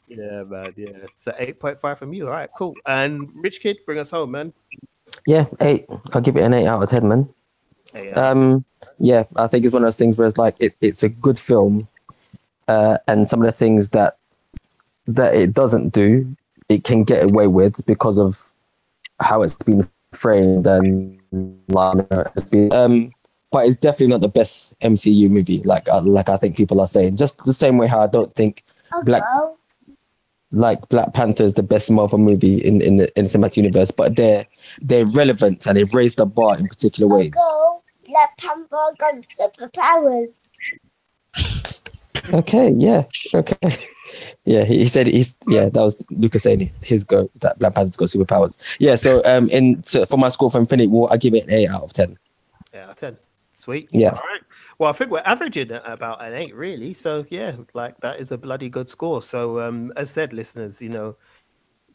Yeah, man. Yeah. So 8.5 from you. All right, cool. And Rich Kid, bring us home, man. Yeah, 8. I'll give it an 8 out of 10, man. Yeah, I think it's one of those things where it's like it's a good film, and some of the things that it doesn't do, it can get away with because of how it's been framed and like it's been. But it's definitely not the best MCU movie. Like I think people are saying, just the same way how I don't think Black Panther is the best Marvel movie in the cinematic universe, but they're relevant and they've raised the bar in particular ways. Black Panther got superpowers. Okay, yeah, okay. Yeah, he said that was Lucas saying his go that Black Panther's got superpowers. Yeah, so for my score for Infinity War, I give it an 8 out of 10. 8 out of 10. Sweet. Yeah. All right. Well, I think we're averaging at about an 8, really. So yeah, like that is a bloody good score. So as said, listeners, you know,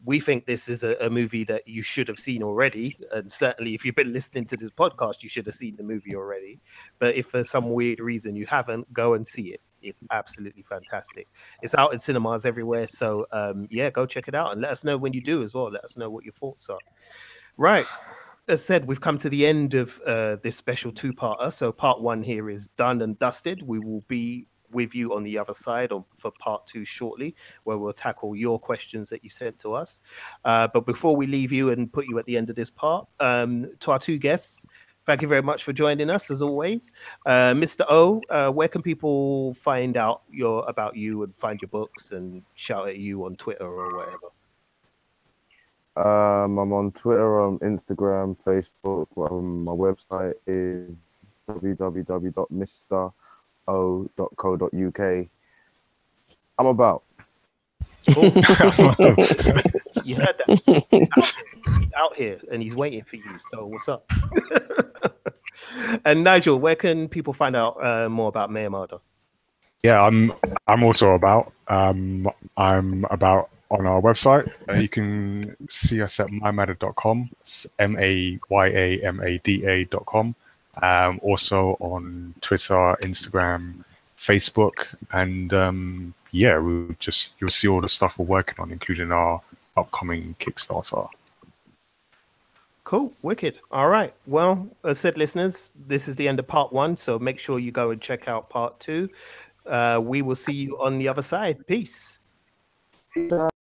we think this is a movie that you should have seen already, and certainly if you've been listening to this podcast, you should have seen the movie already. But if for some weird reason you haven't, go and see it. It's absolutely fantastic. It's out in cinemas everywhere. So yeah, go check it out and let us know when you do as well. Let us know what your thoughts are. Right. As said, we've come to the end of this special 2-parter. So part 1 here is done and dusted. We will be with you on the other side for part 2 shortly, where we'll tackle your questions that you sent to us. But before we leave you and put you at the end of this part, to our 2 guests, thank you very much for joining us as always. Mr. O, where can people find out about you and find your books and shout at you on Twitter or whatever? I'm on Twitter, Instagram, Facebook. My website is www.mro.co.uk. I'm about. Cool. You heard that? He's out here and he's waiting for you. So what's up? And Nigel, where can people find out more about Mayamada? Yeah, I'm also about. I'm about on our website. You can see us at mayamada.com. It's mayamada.com. Also on Twitter, Instagram, Facebook, and you'll see all the stuff we're working on, including our upcoming Kickstarter. Cool, wicked. All right. Well, as said, listeners, this is the end of part 1, so make sure you go and check out part 2. We will see you on the other side. Peace.